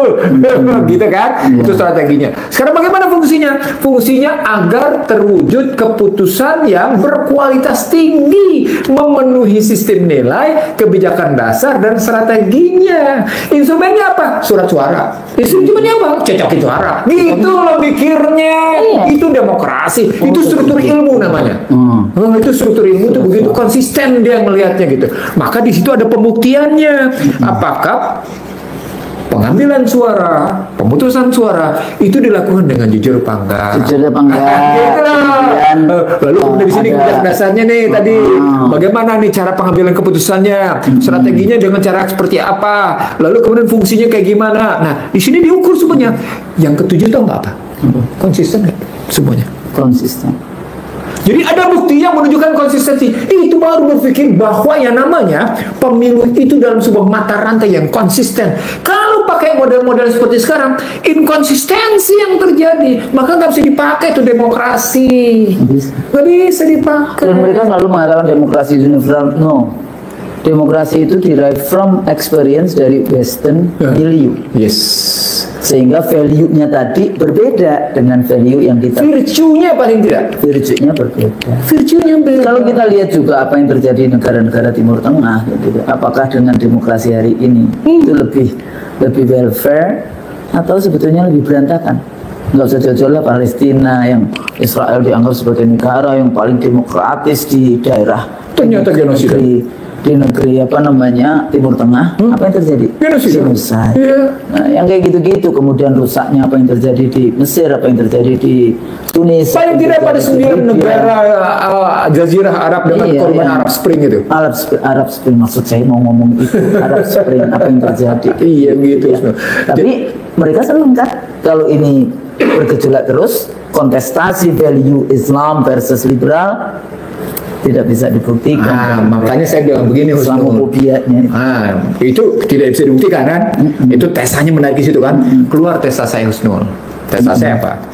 Gitu kan? Itu strateginya. Sekarang bagaimana fungsinya? Fungsinya agar terwujud keputusan yang berkualitas tinggi, memenuhi sistem nilai, kebijakan dasar dan strateginya. Instrumennya apa? Surat suara. Instrumennya apa? Cecokin suara. Gitu loh mikirnya. Itu demokrasi. Itu struktur ilmu namanya. Itu struktur ilmu itu begitu konsisten dia melihatnya gitu. Maka di situ ada pembuktiannya. Apakah pengambilan suara, pemutusan suara itu dilakukan dengan jujur apa enggak? Jujur apa enggak? Lalu kemudian di sini kebijakan dasarnya nih tadi bagaimana nih cara pengambilan keputusannya, strateginya dengan cara seperti apa, lalu kemudian fungsinya kayak gimana. Nah di sini diukur semuanya. Yang ketujuh tau nggak apa? Konsisten nggak semuanya? Konsisten. Jadi ada bukti yang menunjukkan konsistensi. Itu baru berpikir bahwa yang namanya pemilu itu dalam sebuah mata rantai yang konsisten. Kalau pakai model-model seperti sekarang, inkonsistensi yang terjadi, maka nggak bisa dipakai itu demokrasi. Nggak bisa dipakai. Dan mereka selalu mengatakan demokrasi universal. No. Demokrasi itu derived from experience dari Western value. Yes. Sehingga value-nya tadi berbeda dengan value yang kita. Virtue-nya paling tidak. Virtue-nya berbeda. Virtue-nya beda. Kalau kita lihat juga apa yang terjadi di negara-negara Timur Tengah, gitu, apakah dengan demokrasi hari ini itu lebih welfare atau sebetulnya lebih berantakan? Nggak usah jauh-jauh lah, Palestina yang Israel dianggap sebagai negara yang paling demokratis di daerah. Ternyata genosida. Di negeri apa namanya Timur Tengah, apa yang terjadi? Genocide. Nah, yang kayak gitu-gitu, kemudian rusaknya apa yang terjadi di Mesir, apa yang terjadi di Tunis. Paling tidak pada 9 negara Jazirah Arab dengan korban Arab Spring itu. Arab Spring maksud saya mau ngomong itu Arab Spring apa yang terjadi? Iya gitu. Tapi mereka senang kan kalau ini bergejolak terus, kontestasi value Islam versus liberal tidak bisa dibuktikan. Makanya saya bilang begini, Islamofobianya. Itu tidak bisa dibuktikan kan? Itu tesanya menarik di situ kan? Keluar tes saya Husnul. Tes saya apa?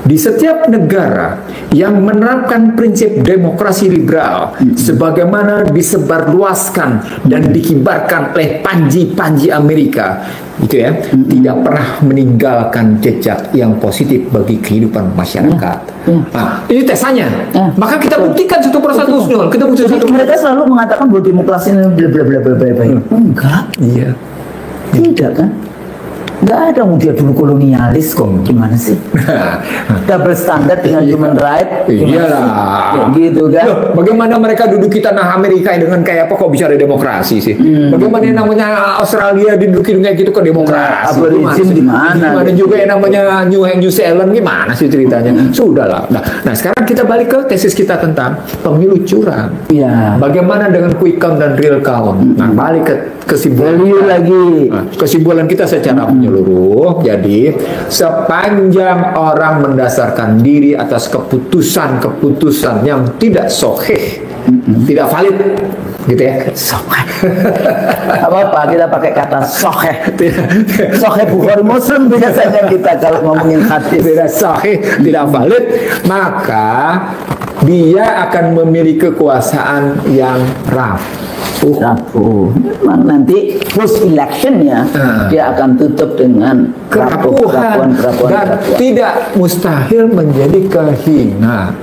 Di setiap negara yang menerapkan prinsip demokrasi liberal sebagaimana disebarluaskan dan dikibarkan oleh panji-panji Amerika, gitu ya, tidak pernah meninggalkan jejak yang positif bagi kehidupan masyarakat. Nah, ini tesannya. Maka kita buktikan satu persatu. Kita buktikan satu. Mereka selalu mengatakan bahwa demokrasi ini bla bla bla bla bla. Enggak. Iya. Tidak kan? Nggak ada, dia dulu kolonialis kok. Gimana sih? Double standard dengan human right. Iyalah. Ya, gitu kan? Loh, bagaimana mereka duduki tanah Amerika dengan kayak apa kok bicara demokrasi sih? Bagaimana yang namanya Australia diduduki dengan gitu kok demokrasi? Aborigin di mana? Gimana juga yang namanya New Zealand gimana sih ceritanya? Sudahlah. Nah, sekarang kita balik ke tesis kita tentang pemilu curang. Iya. Bagaimana dengan quick count dan real count? Nah, balik ke kesimpulan lagi. Nah, kesimpulan kita secara menyeluruh, jadi sepanjang orang mendasarkan diri atas keputusan-keputusan yang tidak sahih, tidak valid, gitu ya. Sahih. Apa-apa kita pakai kata sahih. Sahih Bukhari Muslim biasanya kita kalau ngomongin hadis. Tidak sahih, tidak valid, maka dia akan memiliki kekuasaan yang rapuh. Memang nanti post electionnya dia akan tutup dengan kerapuhan dan tidak mustahil menjadi kehinaan.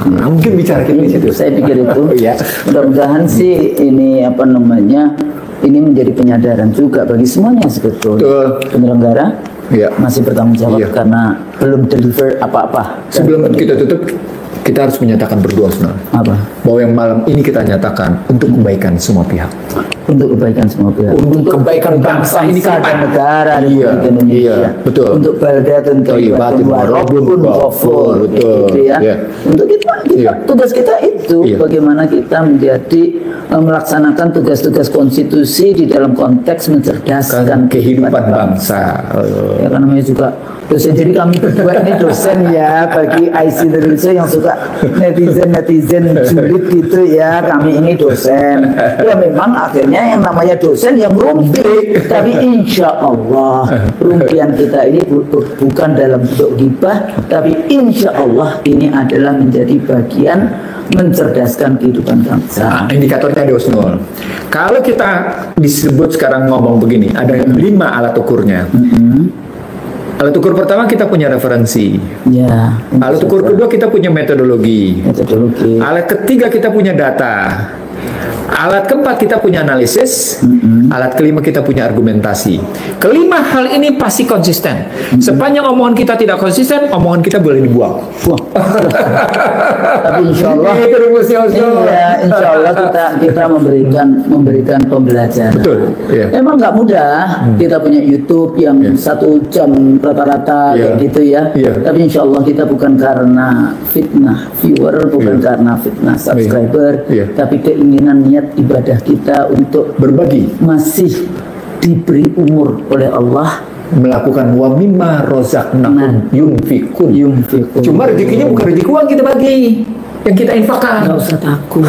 Mungkin bicara kita di situ. Saya pikir itu. Ya. Mudah-mudahan sih ini apa namanya, ini menjadi penyadaran juga bagi semuanya sebetulnya. Penyelenggara masih bertanggung jawab karena belum deliver apa-apa. Sebelum kita tutup, kita harus menyatakan berdua apa? Bahwa yang malam ini kita nyatakan untuk kebaikan semua pihak. Untuk kebaikan semua pihak. Untuk kebaikan bangsa ini dan negara Republik Indonesia. Betul. Untuk baldatun thayyibatun wa rabbun ghafur. Betul. Gitu ya. Untuk kita tugas kita itu bagaimana kita menjadi melaksanakan tugas-tugas konstitusi di dalam konteks mencerdaskan kehidupan bangsa. Ya kan namanya juga dosen. Jadi kami berdua ini dosen ya bagi IC Indonesia yang suka netizen julid gitu ya. Kami ini dosen. Ya memang akhirnya yang namanya dosen yang rumpi. Tapi insya Allah rumpian kita ini bukan dalam bentuk ghibah, tapi insya Allah ini adalah menjadi bagian mencerdaskan kehidupan bangsa. Indikatornya ada Usnul. Kalau kita disebut sekarang ngomong begini, ada 5 alat ukurnya. Alat ukur pertama kita punya referensi. Ya. Alat ukur kedua kita punya metodologi. Alat ketiga kita punya data. Alat keempat kita punya analisis. Alat kelima kita punya argumentasi. Kelima hal ini pasti konsisten. Sepanjang omongan kita tidak konsisten, omongan kita boleh dibuang. Tapi insya Allah, insya Allah kita memberikan pembelajaran. Betul. Yeah. Memang nggak mudah. Kita punya YouTube yang 1 jam rata-rata kayak gitu ya. Tapi insya Allah kita bukan karena fitnah viewer, bukan karena fitnah subscriber, tapi keinginan niat ibadah kita untuk berbagi, masih diberi umur oleh Allah melakukan wa mimma razaqnakum yunfikun. Cuma rezekinya bukan rezeki uang kita bagi, yang kita infakkan. Nggak usah takut.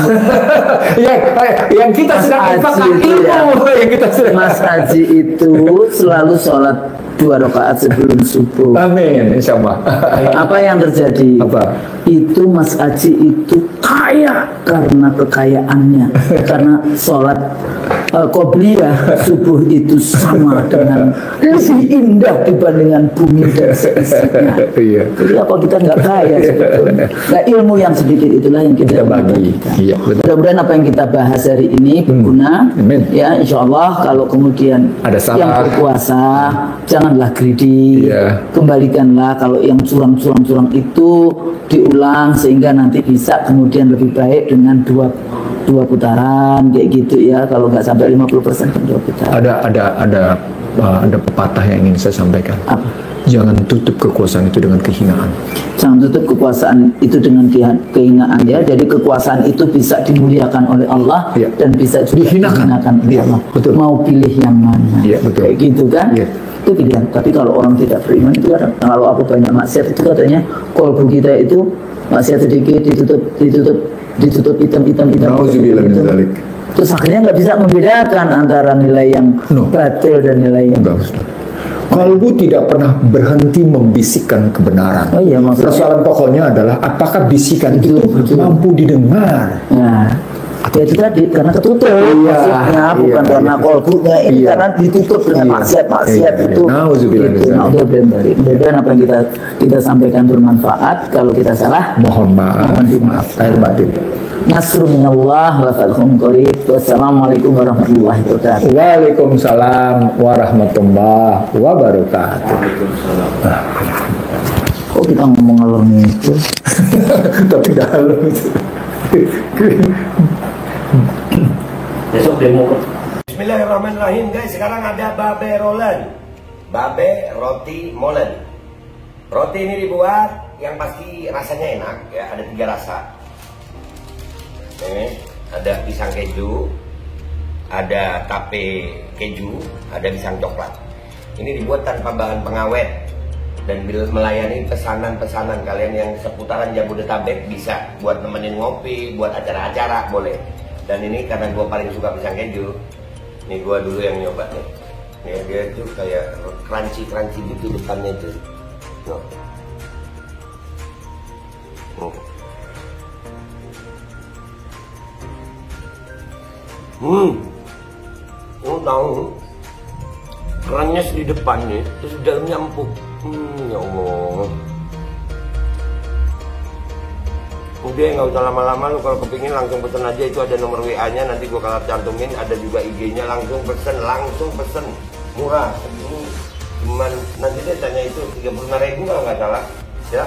yang kita sedang infakkan ilmu. Yang kita sedang. Mas Haji itu selalu sholat 2 rakaat sebelum subuh. Amin, insya Allah. Apa yang terjadi? Apa? Itu Mas Haji itu kaya karena kekayaannya. Karena sholat qobliyah subuh itu sama dengan lebih indah dibandingkan bumi dan seisinya. Jadi apa kita nggak kaya sebetulnya? Nah, ilmu yang sedikit itulah yang kita bagi. Mudah-mudahan apa yang kita bahas hari ini berguna. Ya, insya Allah kalau kemudian ada yang berkuasa janganlah greedy. Kembalikanlah kalau yang curang-curang itu diulang sehingga nanti bisa kemudian lebih baik dengan dua putaran kayak gitu ya. Kalau nggak sampai 50% kan 2 putaran. Ada pepatah yang ingin saya sampaikan. Apa? Jangan tutup kekuasaan itu dengan kehinaan. Jangan tutup kekuasaan itu dengan kehinaan ya. Jadi kekuasaan itu bisa dimuliakan oleh Allah dan bisa juga dihinakan oleh Allah. Betul. Mau pilih yang mana? Betul. Kayak gitu kan? Itu pilihan. Tapi kalau orang tidak beriman itu kadang kalau aku banyak maksiat itu katanya kolbu kita itu maksiat sedikit ditutup hitam. Terus akhirnya nggak bisa membedakan antara nilai yang batil dan nilai yang Kalbu tidak pernah berhenti membisikkan kebenaran. Persoalan pokoknya adalah apakah bisikan itu mampu didengar. Ya itu tadi karena ketutup Iya, maksudnya bukan iya, karena iya. kolbunya ini Iya. karena ditutup dengan Iya. maksiat Iya. itu. Nauzubillah min dzalik. Mudah-mudahan apa yang kita sampaikan bermanfaat. Kalau kita salah, Mohon maaf. mohon dimaaf. Lahir batin. Nasrun minallah wa fathun qarib. Wassalamualaikum warahmatullahi wabarakatuh. Waalaikumsalam warahmatullahi wabarakatuh. Kok kita ngomong ngalor itu? Tapi dalam. Besok demo. Bismillahirrahmanirrahim guys. Sekarang ada babe rolen, babe roti molen. Roti ini dibuat yang pasti rasanya enak ya. Ada 3 rasa. Ada pisang keju, ada tape keju, ada pisang coklat. Ini dibuat tanpa bahan pengawet dan melayani pesanan-pesanan kalian yang seputaran Jabodetabek. Bisa buat nemenin ngopi, buat acara-acara boleh. Dan ini karena gue paling suka pisang keju, ini gue dulu yang nyoba nih. Nih dia tuh kayak crunchy gitu depannya itu. No. Oh tahu, crunch di depannya, terus di dalamnya empuk. Ya Allah. Udah nggak usah lama-lama, lu kalau kepingin langsung pesen aja, itu ada nomor WA-nya, nanti gua kalau cantumin, ada juga IG-nya, langsung pesen, murah. Ini cuman nanti dia tanya itu 35.000 kalau nggak salah, ya.